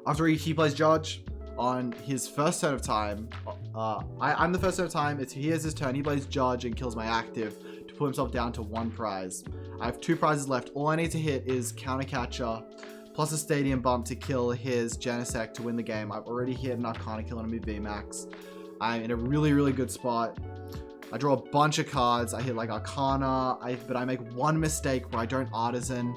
After he plays Judge on his first turn of time, I'm the first turn of time. He has his turn. He plays Judge and kills my active to put himself down to 1 prize. I have 2 prizes left. All I need to hit is Countercatcher plus a Stadium Bump to kill his Genesect to win the game. I've already hit an Arcana kill on a VMAX. I'm in a really, really good spot. I draw a bunch of cards. I hit like Arcana, but I make one mistake where I don't Artisan,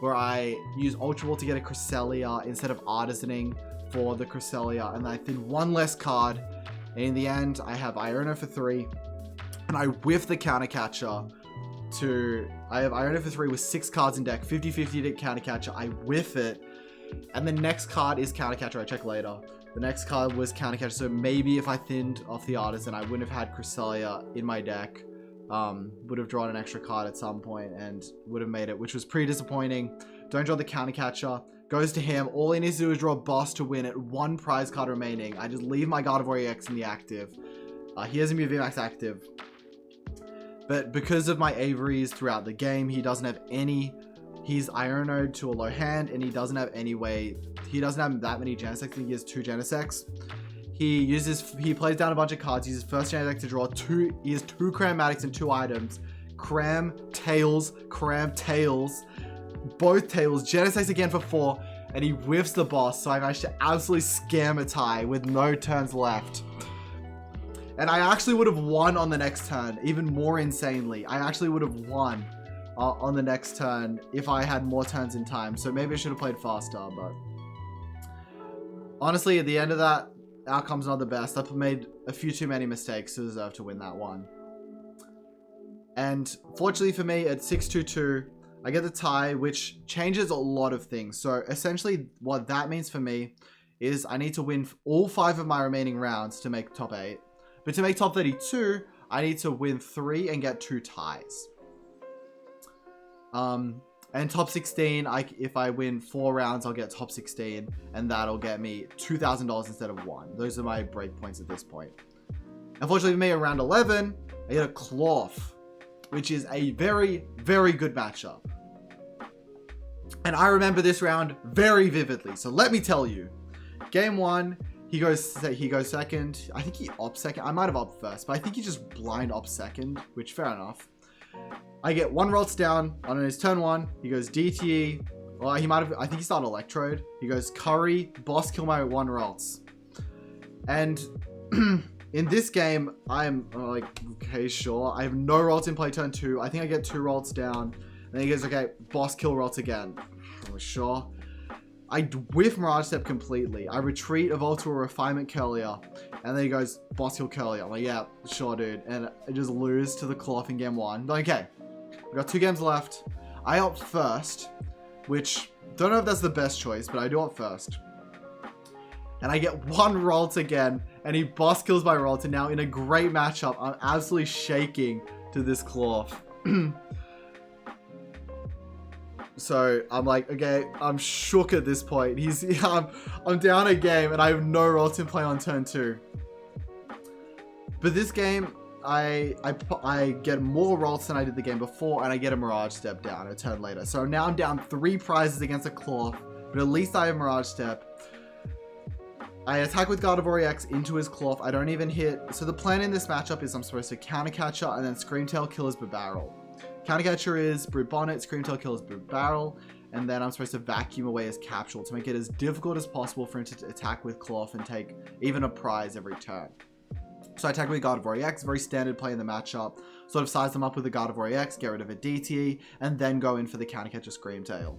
where I use Ultra Ball to get a Cresselia instead of Artisaning for the Cresselia, and then I thin 1 less card. And in the end, I have Iono for 3, and I whiff the Countercatcher I have Iono for 3 with 6 cards in deck, 50-50 to Countercatcher. I whiff it, and the next card is Countercatcher. I check later. The next card was Countercatcher, so maybe if I thinned off the Artisan, I wouldn't have had Cresselia in my deck. Would have drawn an extra card at some point and would have made it, which was pretty disappointing. Don't draw the Countercatcher. Goes to him. All he needs to do is draw a boss to win it. 1 prize card remaining. I just leave my Gardevoir EX in the active. He has a VMAX active. But because of my Averys throughout the game, he doesn't have any. He's Ionoed to a low hand, and he doesn't have any way. He doesn't have that many Genesects. I think he has 2 Genesects. He plays down a bunch of cards. He uses first Genesect to draw 2. He has 2 Crammatics and 2 items. Cram Tails, both Tails. Genesects again for 4, and he whiffs the boss. So I managed to absolutely scam a tie with no turns left. And I actually would have won on the next turn, even more insanely. I actually would have won on the next turn if I had more turns in time. So maybe I should have played faster, but honestly, at the end of that, outcome's not the best. I've made a few too many mistakes to deserve to win that one. And fortunately for me, at 6-2-2, I get the tie, which changes a lot of things. So essentially, what that means for me is I need to win all 5 of my remaining rounds to make top 8. But to make top 32, I need to win 3 and get 2 ties. And top 16, if I win 4 rounds, I'll get top 16, and that'll get me $2,000 instead of 1. Those are my breakpoints at this point. Unfortunately for me, at round 11, I get a Cloth, which is a very, very good matchup. And I remember this round very vividly, so let me tell you. Game 1, he goes second. I think he opts second. I might have opted first, but I think he just blind opts second, which fair enough. I get 1 Ralts down on his turn 1. He goes DTE. Well, he might have. I think he started Electrode. He goes Curry, boss kill my 1 Ralts. And in this game, I'm like, okay, sure. I have no Ralts in play turn 2. I think I get 2 Ralts down. And then he goes, okay, boss kill Ralts again. Sure. I whiff Mirage Step completely. I retreat, evolve to a Refinement Curlier. And then he goes, boss kill Curlier. I'm like, yeah, sure, dude. And I just lose to the Cloth in game 1. Okay. We've got 2 games left. I opt first, which, don't know if that's the best choice, but I do opt first. And I get 1 Ralt again, and he boss kills my Ralt, and now in a great matchup, I'm absolutely shaking to this Cloth. So I'm like, okay, I'm shook at this point. I'm down a game, and I have no Ralt in play on turn 2. But this game, I get more Ralts than I did the game before, and I get a Mirage Step down a turn later. So now I'm down 3 prizes against a Cloth, but at least I have Mirage Step. I attack with Gardevoir EX into his Cloth. I don't even hit. So the plan in this matchup is I'm supposed to Countercatcher and then Screamtail kill his Barrel. Countercatcher is Brute Bonnet, Screamtail kills Brute Barrel, and then I'm supposed to vacuum away his Capsule to make it as difficult as possible for him to attack with Cloth and take even a prize every turn. So I attack with Gardevoir EX, very standard play in the matchup. Sort of size them up with the Gardevoir EX, get rid of a DTE, and then go in for the Countercatcher Screamtail.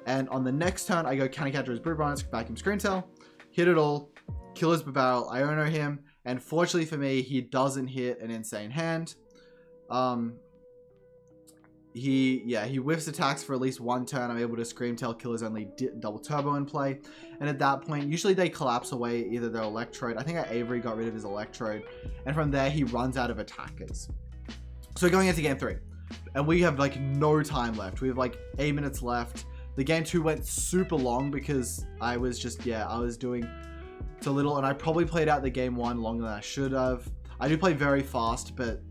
And on the next turn, I go Countercatcher as Brute Bonnet, vacuum Screamtail, hit it all, kill his Barrel, Iono him, and fortunately for me, he doesn't hit an insane hand. he whiffs attacks for at least one turn. I'm able to Scream Tail kill his only double turbo in play. And at that point, usually they collapse away either their Electrode. I think Avery got rid of his Electrode. And from there, he runs out of attackers. So we're going into game 3. And we have like no time left. We have like 8 minutes left. The game 2 went super long because I was doing so little. And I probably played out the game 1 longer than I should have. I do play very fast, but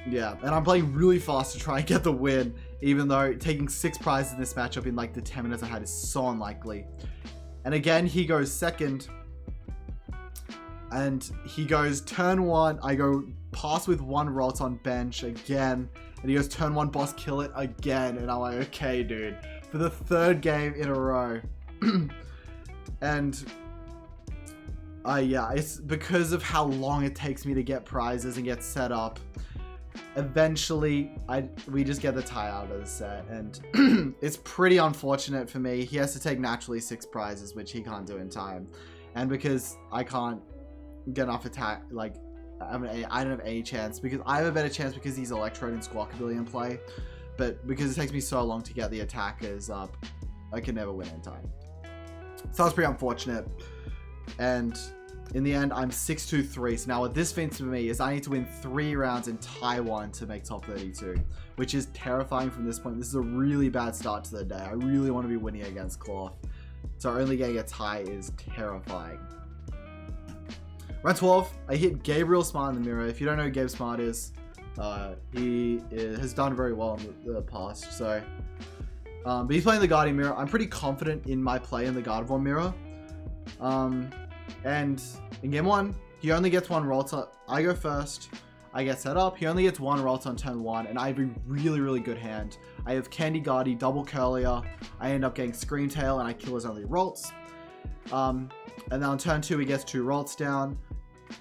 yeah, and I'm playing really fast to try and get the win, even though taking 6 prizes in this matchup in like the 10 minutes I had is so unlikely. And again, he goes second, and he goes turn 1, I go pass with 1 Rot on bench again, and he goes turn 1 boss kill it again, and I'm like, okay dude, for the 3rd game in a row. And yeah, it's because of how long it takes me to get prizes and get set up. Eventually, we just get the tie out of the set, and it's pretty unfortunate for me. He has to take naturally 6 prizes, which he can't do in time, and because I can't get enough attack, like I don't have any chance, because I have a better chance because he's Electrode and Squawkabilly in play, but because it takes me so long to get the attackers up, I can never win in time. So that's pretty unfortunate, and in the end, I'm 6-2-3. So now what this means for me is I need to win 3 rounds in Taiwan to make top 32, which is terrifying from this point. This is a really bad start to the day. I really want to be winning against Cloth. So only getting a tie is terrifying. Round 12, I hit Gabriel Smart in the mirror. If you don't know who Gabe Smart is, he has done very well in the past. So, but he's playing the Guardian Mirror. I'm pretty confident in my play in the Gardevoir Mirror. And in game 1, he only gets 1 Ralta. I go first. I get set up. He only gets 1 Ralta on turn 1, and I have a really, really good hand. I have Candy Guardy, double Curlier. I end up getting Scream Tail, and I kill his only Ralts. And then on turn 2, he gets 2 Ralts down.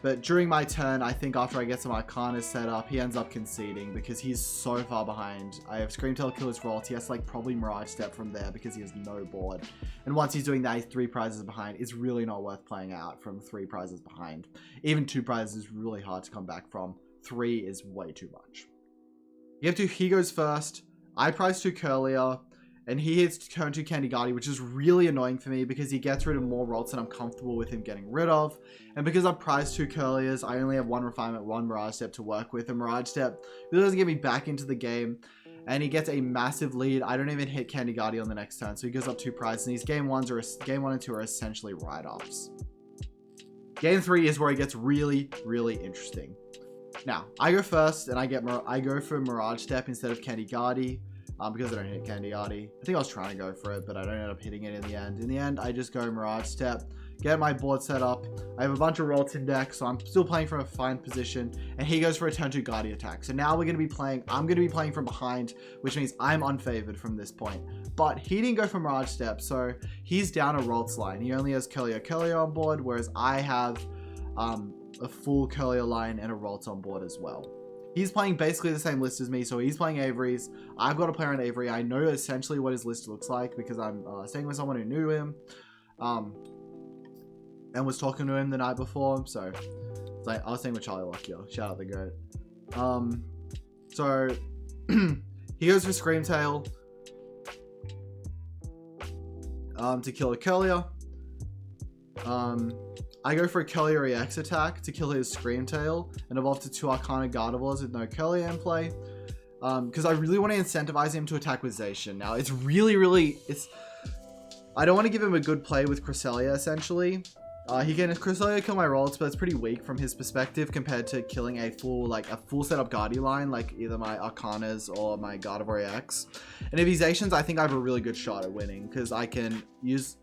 But during my turn, I think after I get some Arcanas set up, he ends up conceding because he's so far behind. I have Scream Tail kill his Ralts. He has to like probably Mirage Step from there because he has no board. And once he's doing that, he's 3 prizes behind. It's really not worth playing out from 3 prizes behind. Even 2 prizes is really hard to come back from. 3 is way too much. He goes first. I prize 2 Curlier. And he hits turn 2 Candy Guardy, which is really annoying for me because he gets rid of more Ralts than I'm comfortable with him getting rid of. And because I've prized 2 Curliers, I only have 1 Refinement, 1 Mirage Step to work with. And Mirage Step really doesn't get me back into the game. And he gets a massive lead. I don't even hit Candy Guardy on the next turn, so he goes up 2 prizes. And these game 1 and 2 are essentially write-offs. Game 3 is where it gets really, really interesting. Now, I go first, and I go for Mirage Step instead of Candy Guardy. Because I don't hit Candy Guardy. I think I was trying to go for it, but I don't end up hitting it in the end. In the end, I just go Mirage Step, get my board set up. I have a bunch of Ralts in deck, so I'm still playing from a fine position. And he goes for a turn 2 Guardy attack. So now I'm going to be playing from behind, which means I'm unfavored from this point. But he didn't go for Mirage Step, so he's down a Ralts line. He only has Curlier on board, whereas I have a full Curlier line and a Ralts on board as well. He's playing basically the same list as me, so he's playing Avery's. I've got a player on Avery. I know essentially what his list looks like because I'm staying with someone who knew him and was talking to him the night before. So it's like I was staying with Charlie Lockyer. Shout out the GOAT. So he goes for Scream Tail to kill a Curlier. I go for a Curlier EX attack to kill his Scream Tail and evolve to 2 Arcana Gardevoirs with no Curlier in play. Because I really want to incentivize him to attack with Zacian. Now, it's really... I don't want to give him a good play with Cresselia, essentially. He can Cresselia kill my Ralts, but it's pretty weak from his perspective compared to killing a full setup Guardy line, like either my Arcanas or my Gardevoir EX. And if he's Zacians, I think I have a really good shot at winning, because I can use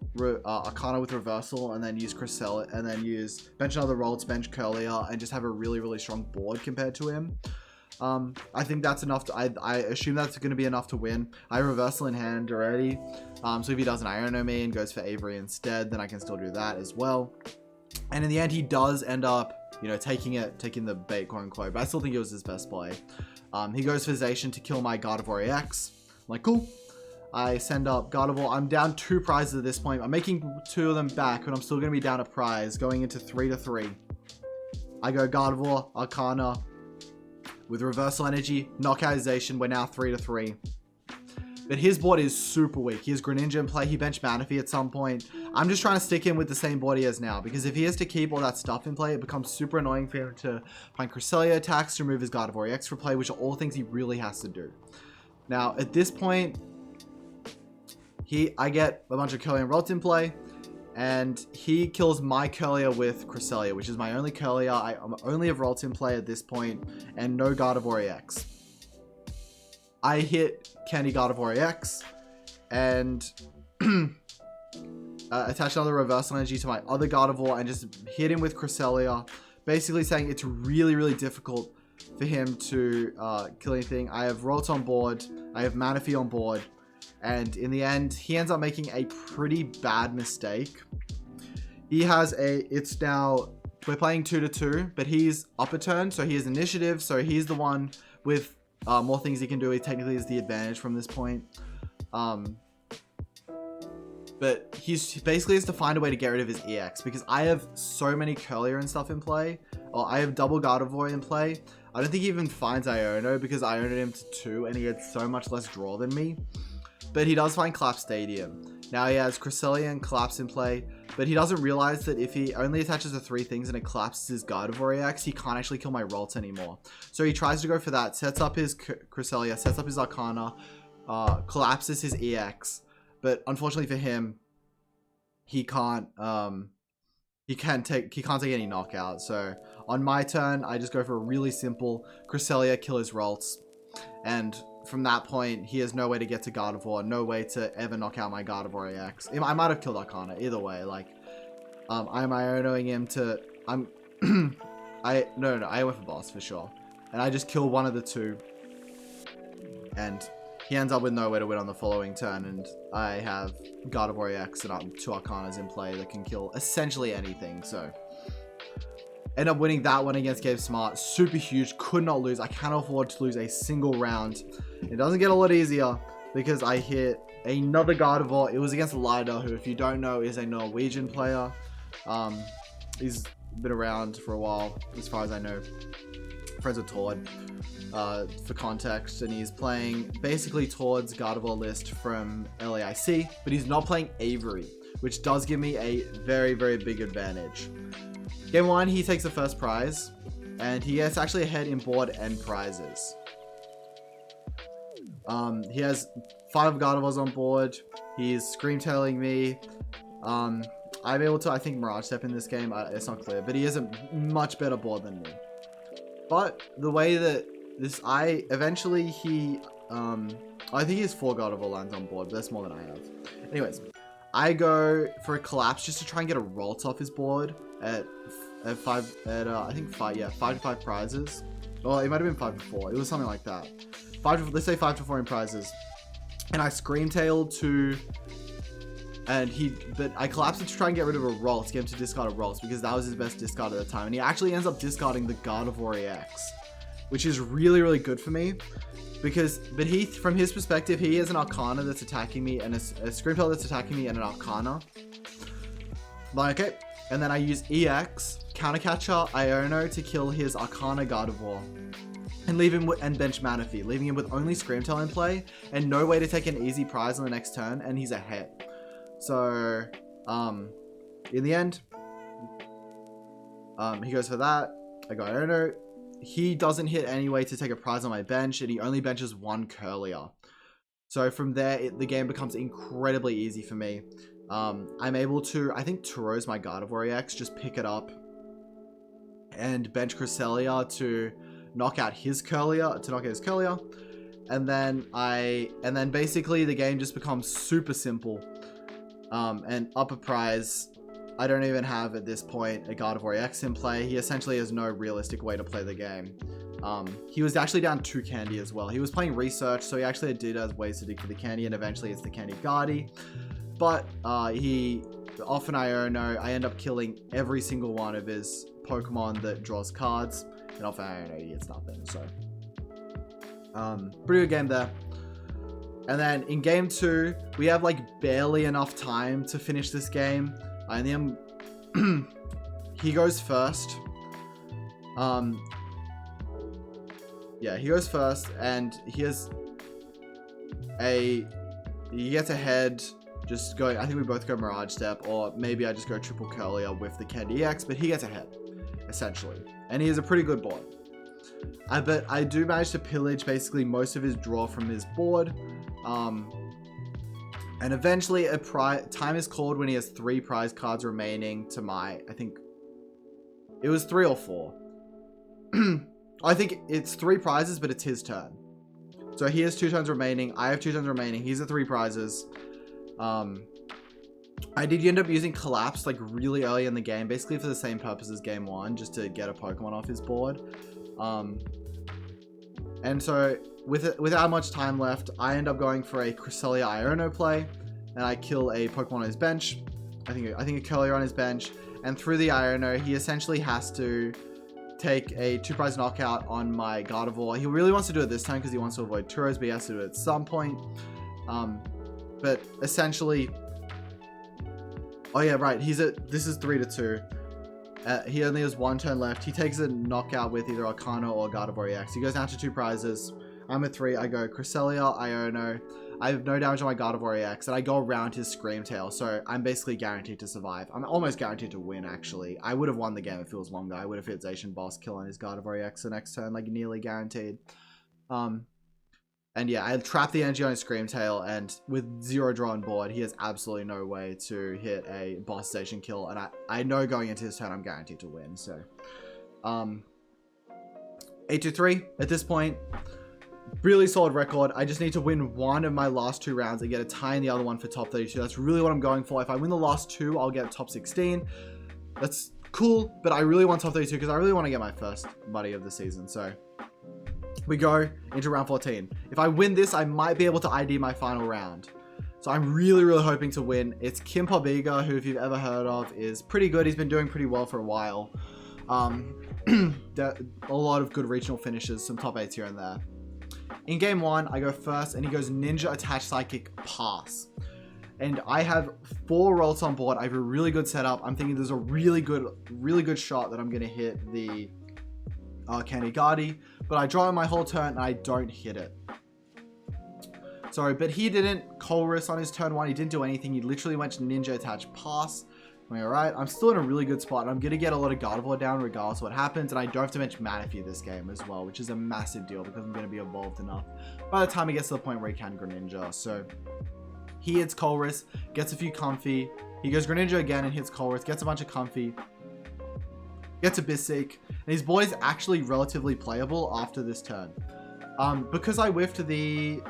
Arcana with Reversal, and then use Cresselia, and then use bench another Ralts, bench Curlier, and just have a really strong board compared to him. I think that's enough to, I assume that's going to be enough to win. I have Reversal in hand already. So if he does an Iono me and goes for Avery instead, then I can still do that as well. And in the end, he does end up, you know, taking the bait, quote unquote, but I still think it was his best play. He goes for Zacian to kill my Gardevoir EX. I'm like, cool. I send up Gardevoir. I'm down 2 prizes at this point. I'm making 2 of them back, but I'm still going to be down a prize, going into 3-3. I go Gardevoir, Arcana, with reversal energy, knockoutization, we're now 3-3. But his board is super weak. He has Greninja in play. He benched Manaphy at some point. I'm just trying to stick him with the same board he has now, because if he has to keep all that stuff in play, it becomes super annoying for him to find Cresselia attacks to remove his Gardevoir EX for play, which are all things he really has to do. Now, at this point, I get a bunch of Curly and Ralt in play, and he kills my Curlia with Cresselia, which is my only Curlia. I only have Ralt in play at this point, and no Gardevoir EX. I hit Candy Gardevoir EX and attach another reversal energy to my other Gardevoir and just hit him with Cresselia, basically saying it's really, really difficult for him to kill anything. I have Ralt on board, I have Manaphy on board, and in the end, he ends up making a pretty bad mistake. He has it's now, we're playing 2-2, but he's up a turn, so he has initiative, so he's the one with more things he can do. He technically is the advantage from this point. But he basically has to find a way to get rid of his EX, because I have so many Curlier and stuff in play. Or I have double Gardevoir in play. I don't think he even finds Iono, because I owned him to 2 and he had so much less draw than me. But he does find Collapse Stadium. Now he has Cresselia and Collapse in play, but he doesn't realize that if he only attaches the 3 things and it collapses his Gardevoir EX, he can't actually kill my Ralt anymore. So he tries to go for that, sets up his Cresselia, sets up his Arcana, collapses his EX. But unfortunately for him, he can't take any knockout. So on my turn, I just go for a really simple Cresselia, kill his Ralts, and from that point, he has no way to get to Gardevoir, no way to ever knock out my Gardevoir EX. I might have killed Arcana, either way. Like, I'm Ionoing him to, no, I went for boss for sure. And I just kill one of the 2. And he ends up with nowhere to win on the following turn, and I have Gardevoir EX and 2 Arcanas in play that can kill essentially anything, so. End up winning that one against Gabe Smart. Super huge. Could not lose. I cannot afford to lose a single round. It doesn't get a lot easier because I hit another Gardevoir. It was against Lyda, who, if you don't know, is a Norwegian player. He's been around for a while, as far as I know. Friends with Tord, for context. And he's playing basically Tord's Gardevoir list from LAIC, but he's not playing Avery, which does give me a very, very big advantage. Game 1, he takes the first prize, and he gets actually ahead in board and prizes. He has 5 Gardevoirs on board. He's Scream-tailing me. I'm able to, I think, Mirage Step in this game. It's not clear, but he has a much better board than me. But the way that I think he has 4 Gardevoir lines on board, but that's more than I have. Anyways, I go for a collapse just to try and get a Ralt off his board at 5 to 5 prizes. Well, it might have been 5 to 4. It was something like that. Let's say 5 to 4 in prizes. And I Scream-tailed to, but I collapsed it to try and get rid of a Ralt, to get him to discard a Ralt, because that was his best discard at the time. And he actually ends up discarding the Gardevoir EX, which is really, really good for me. But from his perspective, he has an Arcana that's attacking me, and a Scream-tail that's attacking me, and an Arcana. Like, okay. And then I use EX, Countercatcher, Iono to kill his Arcana Gardevoir. And leave him and bench Manaphy, leaving him with only Scream-tail in play, and no way to take an easy prize on the next turn, and he's ahead. So, in the end, he goes for that. I got Iono. He doesn't hit any way to take a prize on my bench, and he only benches 1 Curlier. So from there, the game becomes incredibly easy for me. I'm able to, I think, Turo's my Gardevoir EX, just pick it up and bench Cresselia to knock out his Curlier, and then basically the game just becomes super simple. And up a prize, I don't even have at this point a Gardevoir EX in play. He essentially has no realistic way to play the game. He was actually down 2 candy as well. He was playing Research, so he actually did have ways to dig for the candy, and eventually it's the Candy Guardi. But he often I end up killing every single one of his Pokemon that draws cards, and often he gets nothing. So pretty good game there. And then in game 2, we have like barely enough time to finish this game. And then he goes first. yeah, he goes first, and he gets ahead. Just going, I think we both go Mirage Step, or maybe I just go triple Curlier with the Candy EX, but he gets ahead, essentially. And he has a pretty good board. But I do manage to pillage basically most of his draw from his board. And eventually time is called when he has 3 prize cards remaining to my, I think it was 3 or 4. I think it's 3 prizes, but it's his turn. So he has 2 turns remaining. I have 2 turns remaining. He's at 3 prizes. I did end up using Collapse like really early in the game, basically for the same purpose as game 1, just to get a Pokemon off his board. And so without much time left, I end up going for a Cresselia Iono play, and I kill a Pokemon on his bench. I think a Curlier on his bench, and through the Iono, he essentially has to take a 2 prize knockout on my Gardevoir. He really wants to do it this time because he wants to avoid Turos, but he has to do it at some point. But essentially, oh yeah, right. This is 3-2. He only has 1 turn left. He takes a knockout with either Arcana or Gardevoir EX. He goes down to 2 prizes. I'm at 3. I go Cresselia, Iono. I have no damage on my Gardevoir EX, and I go around his Screamtail, so I'm basically guaranteed to survive. I'm almost guaranteed to win, actually. I would have won the game if it was longer. I would have hit Zacian Boss, killing his Gardevoir EX the next turn, like nearly guaranteed. And yeah, I trap the energy on his Screamtail, and with 0 draw on board, he has absolutely no way to hit a boss station kill, and I know going into his turn I'm guaranteed to win, so. 8-3 at this point. Really solid record. I just need to win 1 of my last 2 rounds and get a tie in the other one for top 32. That's really what I'm going for. If I win the last 2, I'll get top 16. That's cool, but I really want top 32 because I really want to get my first buddy of the season, so. We go into round 14. If I win this, I might be able to ID my final round. So I'm really, really hoping to win. It's Kim Pobiga, who, if you've ever heard of, is pretty good. He's been doing pretty well for a while. A lot of good regional finishes, some top 8s here and there. In game 1, I go first, and he goes Ninja, Attach, Psychic, Pass. And I have 4 rolls on board. I have a really good setup. I'm thinking there's a really good shot that I'm going to hit the Candy Guardi, but I draw my whole turn and I don't hit it. Sorry, but he didn't Colress on his turn 1. He didn't do anything. He literally went to Ninja, Attach, Pass. Alright, I'm still in a really good spot, and I'm going to get a lot of Gardevoir down regardless of what happens, and I don't have to mention Manaphy this game as well, which is a massive deal because I'm going to be evolved enough by the time he gets to the point where he can Greninja. So he hits Colress, gets a few Comfy, he goes Greninja again and hits Colress, gets a bunch of Comfy, gets a Bisseek, and his board is actually relatively playable after this turn. Because I whiffed the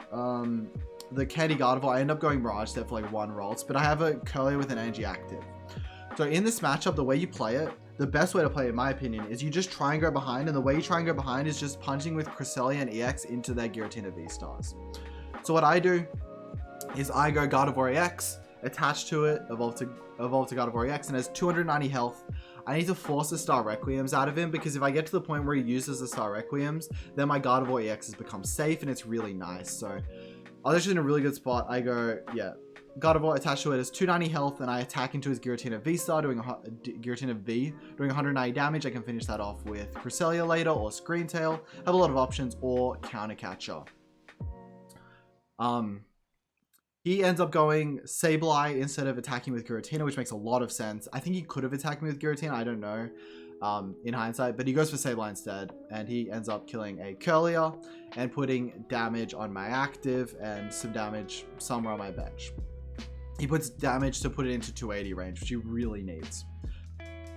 Candy Gardevoir, I end up going Mirage Step for like 1 rolls, but I have a Curlier with an Energy Active. So in this matchup, the way you play it, the best way to play it, in my opinion, is you just try and go behind, and the way you try and go behind is just punching with Cresselia and EX into their Giratina V-Stars. So what I do is I go Gardevoir EX, attach to it, evolve to Gardevoir EX, and has 290 health. I need to force the Star Requiems out of him, because if I get to the point where he uses the Star Requiems, then my Gardevoir EX has become safe, and it's really nice. So I was actually in a really good spot. I go, yeah, Gardevoir attached to it has 290 health, and I attack into his Giratina V-Star, doing Giratina V, doing 190 damage. I can finish that off with Cresselia later, or Screamtail. Have a lot of options, or Counter Catcher. He ends up going Sableye instead of attacking with Giratina, which makes a lot of sense. I think he could have attacked me with Giratina, I don't know, in hindsight, but he goes for Sableye instead, and he ends up killing a Curlier and putting damage on my active and some damage somewhere on my bench. He puts damage to put it into 280 range, which he really needs.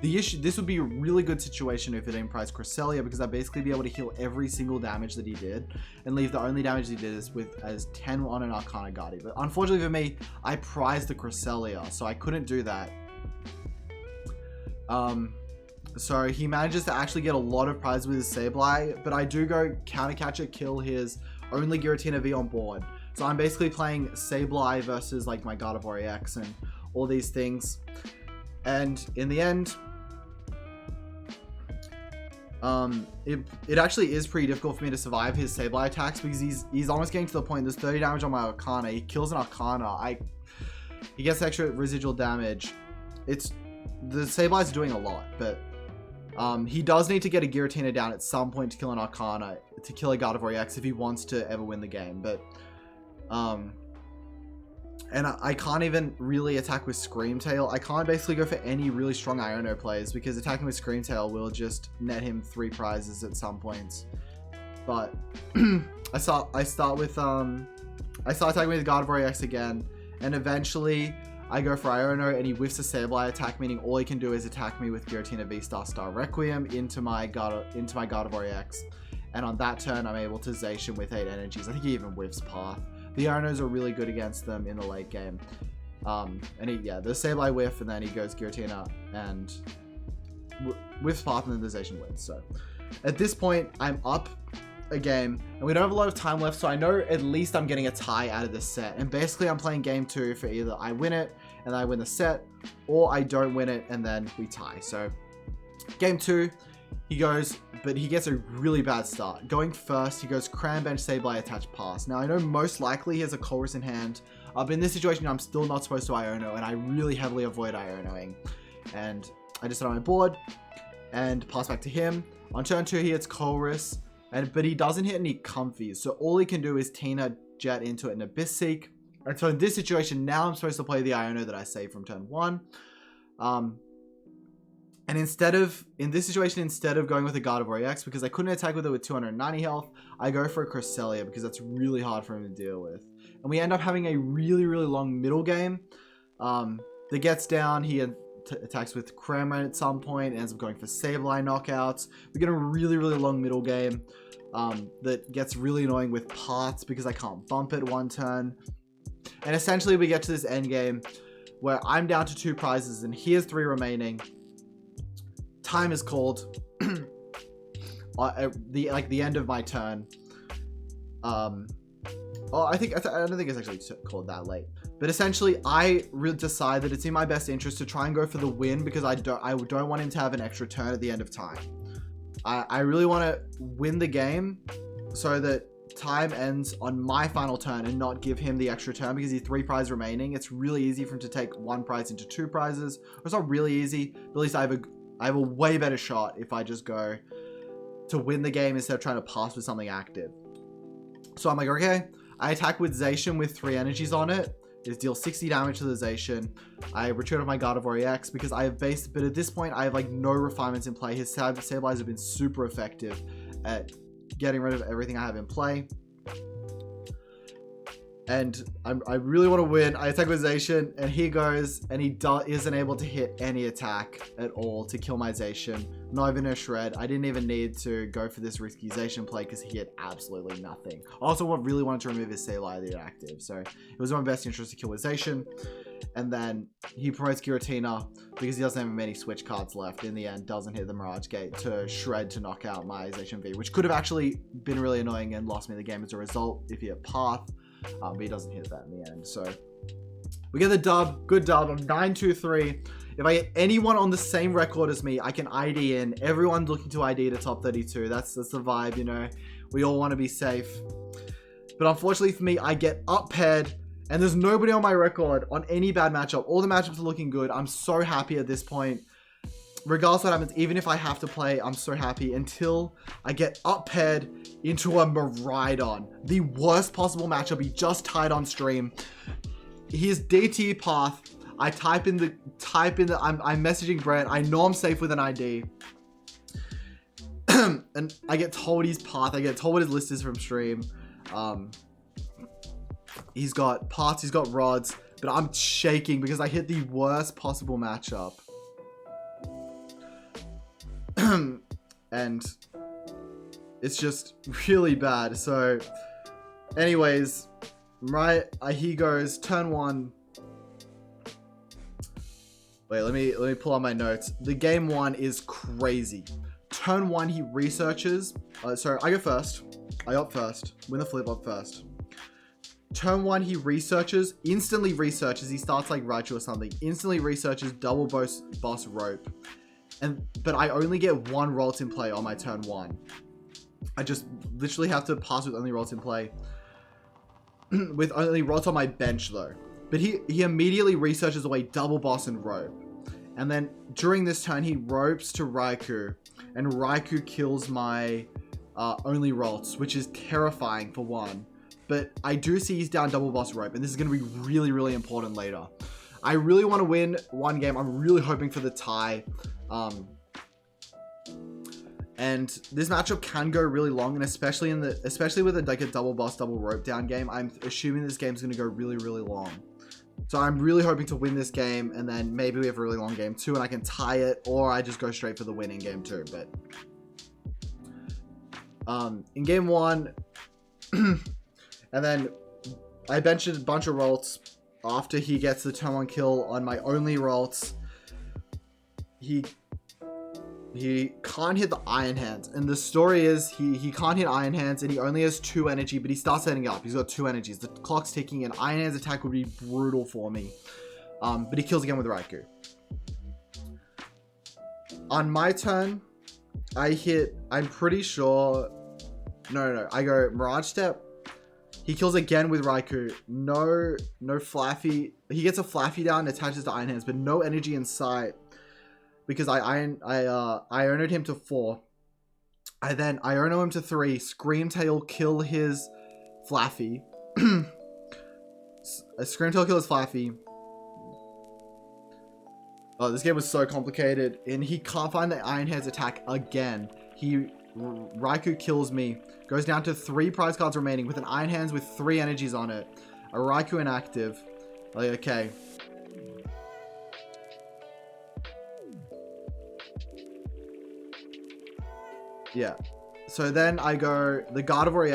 This would be a really good situation if it didn't prize Cresselia, because I'd basically be able to heal every single damage that he did and leave the only damage he did as 10 on an Arcana Guardi. But unfortunately for me, I prized the Cresselia, so I couldn't do that. So he manages to actually get a lot of prizes with his Sableye, but I do go Counter Catcher, kill his only Giratina V on board. So I'm basically playing Sableye versus like my Gardevoir EX and all these things. And in the end, it actually is pretty difficult for me to survive his Sableye attacks, because he's almost getting to the point. There's 30 damage on my Arcana. He kills an Arcana. He gets extra residual damage. The Sableye's doing a lot, but he does need to get a Giratina down at some point to kill an Arcana to kill a Gardevoir EX if he wants to ever win the game. But and I can't even really attack with Scream Tail. I can't basically go for any really strong Iono plays because attacking with Scream Tail will just net him 3 prizes at some points. But I start attacking with Gardevoir EX again, and eventually I go for Iono and he whiffs a Sableye attack, meaning all he can do is attack me with Giratina V-Star Star Requiem into my Gardevoir EX. And on that turn, I'm able to Zacian with 8 energies. I think he even whiffs Path. The Ionos are really good against them in the late game. And the Sableye whiff, and then he goes Giratina and whiffs Path, and then the Zacian wins. So at this point, I'm up a game, and we don't have a lot of time left, so I know at least I'm getting a tie out of this set. And basically, I'm playing game 2 for either I win it, and I win the set, or I don't win it, and then we tie. So game 2, he goes, but he gets a really bad start. Going first, he goes Cram Bench, Sableye, Attach, Pass. Now, I know most likely he has a Colress in hand, but in this situation, I'm still not supposed to Iono, and I really heavily avoid Ionoing. And I just sit on my board, and pass back to him. On turn 2, he hits Colress, but he doesn't hit any Comfies, so all he can do is Tina Jet into it and Abyss Seek. And so in this situation, now I'm supposed to play the Iono that I saved from turn 1. And in this situation, instead of going with a Gardevoir EX, because I couldn't attack with it with 290 health, I go for a Cresselia because that's really hard for him to deal with. And we end up having a really, really long middle game. That gets down, he attacks with Cramorant at some point, ends up going for Sableye knockouts. We get a really, really long middle game that gets really annoying with Paths because I can't bump it one turn. And essentially we get to this end game where I'm down to 2 prizes and he has 3 remaining. Time is called. The end of my turn. I don't think it's actually called that late. But essentially, I really decide that it's in my best interest to try and go for the win because I don't want him to have an extra turn at the end of time. I really want to win the game so that time ends on my final turn and not give him the extra turn because he's 3 prizes remaining. It's really easy for him to take 1 prize into 2 prizes. It's not really easy, but at least I have a way better shot if I just go to win the game instead of trying to pass with something active. So I'm like, okay, I attack with Zacian with 3 energies on it. It deals 60 damage to the Zacian. I retreat off my Gardevoir EX because I have base, but at this point I have like no refinements in play. His Sableyes have been super effective at getting rid of everything I have in play. And I really want to win. I attack with Zacian, and he goes, and he isn't able to hit any attack at all to kill my Zacian. Not even a shred. I didn't even need to go for this risky Zacian play because he hit absolutely nothing. I also really wanted to remove his Sableye the active, so it was in my best interest to kill with Zacian. And then he promotes Giratina because he doesn't have many switch cards left. In the end, doesn't hit the Mirage Gate to shred to knock out my Zacian V, which could have actually been really annoying and lost me the game as a result if he had Path. But he doesn't hit that in the end. So we get the dub. Good dub. I'm 9-2-3. If I get anyone on the same record as me, I can ID in. Everyone's looking to ID to top 32. That's the vibe, you know. We all want to be safe. But unfortunately for me, I get up paired, and there's nobody on my record on any bad matchup. All the matchups are looking good. I'm so happy at this point. Regardless of what happens, even if I have to play, I'm so happy until I get up paired into a Miraidon. The worst possible matchup. He just tied on stream. He's DT Path. I type in the, I'm messaging Brent. I know I'm safe with an ID. And I get told he's Path. I get told what his list is from stream. He's got Paths, he's got Rods, but I'm shaking because I hit the worst possible matchup. And it's just really bad. So anyways, right, he goes turn 1. Wait, let me pull out my notes. The game 1 is crazy. Turn 1, he researches. Sorry, I go first. I opt first. Win the flip, opt first. Turn 1, he researches. Instantly researches. He starts like Raichu or something. Instantly researches double boss rope. But I only get 1 Ralt in play on my turn 1. I just literally have to pass with only Ralt in play. With only Ralt on my bench though. But he immediately researches away double boss and rope. And then during this turn, he ropes to Raikou. And Raikou kills my only rolls, which is terrifying for one. But I do see he's down double boss rope, and this is going to be really, really important later. I really want to win one game. I'm really hoping for the tie. And this matchup can go really long, and especially with a double boss, double rope down game, I'm assuming this game's going to go really, really long. So I'm really hoping to win this game, and then maybe we have a really long game too, and I can tie it, or I just go straight for the win in game two. But in game one, and then I benched a bunch of rolls after he gets the turn 1 kill on my only rolls. He can't hit the Iron Hands, and the story is he can't hit Iron Hands, and he only has 2 energy, but he starts setting up. He's got 2 energies. The clock's ticking, and Iron Hands attack would be brutal for me. But he kills again with Raikou. On my turn, I'm pretty sure, no, I go Mirage Step. He kills again with Raikou. No Flaffy. He gets a Flaffy down, attaches to Iron Hands, but no energy in sight. Because I Ionoed him to 4. I Iono him to 3. Scream Tail kill his Flaffy. Scream Tail kill his Flaffy. Oh, this game was so complicated. And he can't find the Iron Hands attack again. Raikou kills me. Goes down to 3 prize cards remaining with an Iron Hands with 3 energies on it. A Raikou inactive. Like, okay. Yeah. So then I go the Gardevoir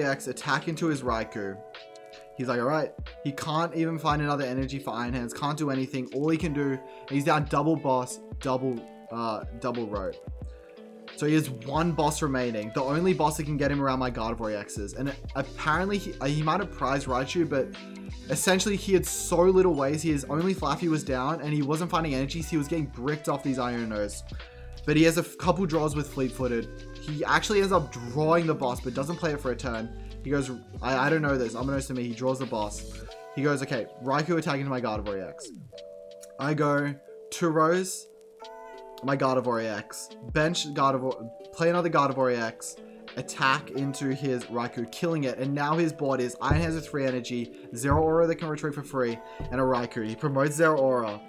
EX attack into his Raikou. He's like, alright. He can't even find another energy for Iron Hands. Can't do anything. All he can do, he's down double boss, double rope. So he has 1 boss remaining. The only boss that can get him around my Gardevoir EXs. And apparently he might have prized Raichu, but essentially he had so little ways. His only Flaffy was down, and he wasn't finding energies. He was getting bricked off these Ionos. But he has a couple draws with Fleet-Footed. He actually ends up drawing the boss, but doesn't play it for a turn. He goes, I don't know this. Unbeknownst to me, he draws the boss. He goes, okay, Raikou attacking to my Gardevoir EX. I go 2 rows, my Gardevoir EX. Bench Gardevoir, play another Gardevoir EX. Attack into his Raikou, killing it. And now his board is Iron Hands with 3 energy, Zero Aura that can retreat for free, and a Raikou. He promotes Zero Aura.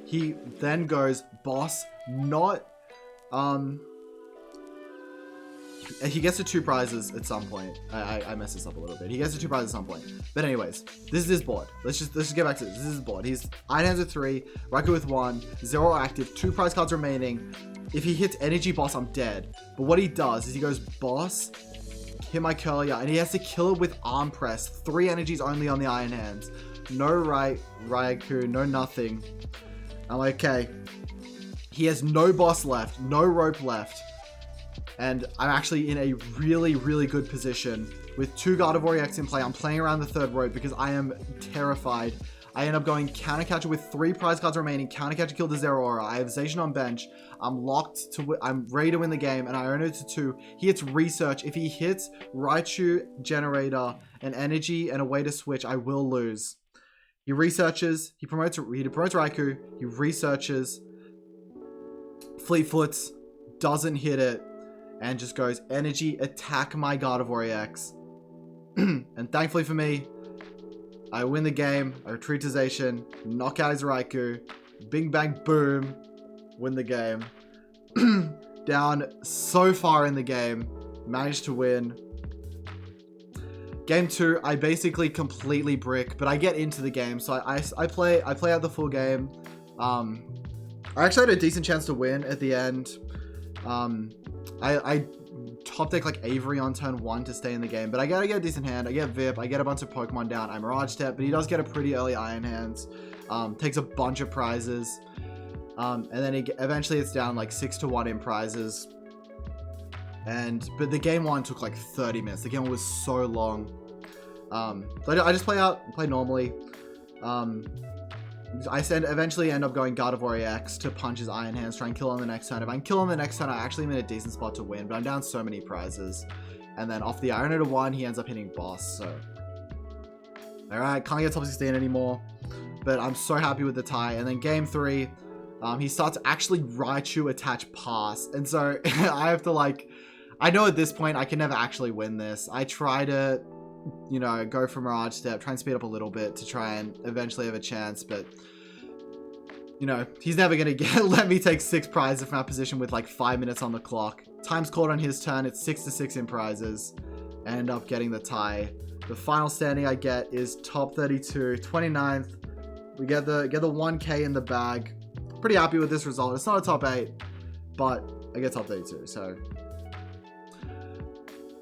He then goes boss, not, he gets to 2 prizes at some point. I messed this up a little bit. He gets to 2 prizes at some point. But anyways, this is his board. Let's just get back to this. This is his board. He's Iron Hands with 3, Raikou with 1, 0 active, 2 prize cards remaining. If he hits energy boss, I'm dead. But what he does is he goes boss, hit my Curlier, and he has to kill it with arm press. 3 energies only on the Iron Hands. No Raikou, no nothing. I'm like, okay. He has no boss left, no rope left. And I'm actually in a really, really good position. With 2 Gardevoir EX in play, I'm playing around the 3rd rope because I am terrified. I end up going Counter Catcher with 3 prize cards remaining. Counter Catcher kill the Zero Aura. I have Zacian on bench. I'm ready to win the game, and I own it to 2. He hits Research. If he hits Raichu, Generator, an Energy, and a way to switch, I will lose. He researches, he promotes Raikou, he researches, Fleet-Foots, doesn't hit it, and just goes energy, attack my Gardevoir EX. And thankfully for me, I win the game, I retreat to Zacian, knock out his Raikou, bing bang boom, win the game. Down so far in the game, managed to win. Game 2, I basically completely brick, but I get into the game, so I play out the full game. I actually had a decent chance to win at the end. I top deck like Avery on turn 1 to stay in the game, but I gotta get a decent hand. I get Vip, I get a bunch of Pokemon down. I Mirage Step, but he does get a pretty early Iron Hands. Takes a bunch of prizes. And then eventually it's down like 6-1 in prizes. But the game 1 took like 30 minutes. The game was so long. So I just play normally. I eventually end up going Gardevoir EX to punch his Iron Hands, try and kill on the next turn. If I can kill on the next turn, I actually am in a decent spot to win, but I'm down so many prizes. And then off the Iron to 1, he ends up hitting boss, so. Alright, can't get top 16 anymore. But I'm so happy with the tie. And then game 3, he starts to actually Raichu attach pass. And so I have to like, I know at this point I can never actually win this. I try to, you know, go for Mirage Step, try and speed up a little bit to try and eventually have a chance. But, you know, he's never going to let me take 6 prizes from our position with like 5 minutes on the clock. Time's called on his turn. It's 6-6 in prizes. I end up getting the tie. The final standing I get is top 32, 29th. We get the 1K in the bag. Pretty happy with this result. It's not a top 8, but I get top 32. So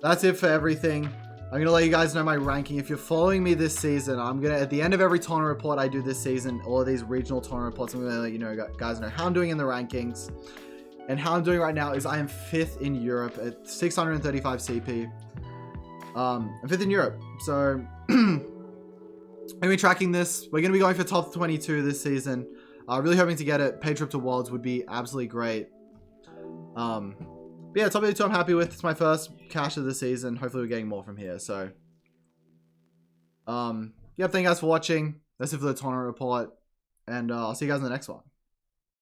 that's it for everything. I'm going to let you guys know my ranking. If you're following me this season, I'm going to, at the end of every tournament report I do this season, all of these regional tournament reports, I'm going to let you know, guys know how I'm doing in the rankings. And how I'm doing right now is I am 5th in Europe at 635 CP. I'm 5th in Europe. So I'm going to be tracking this. We're going to be going for top 22 this season. Really hoping to get it. Pay trip to Worlds would be absolutely great. But yeah, top 82 I'm happy with. It's my first cash of the season. Hopefully we're getting more from here. So, yeah, thank you guys for watching. That's it for the tournament report. And I'll see you guys in the next one.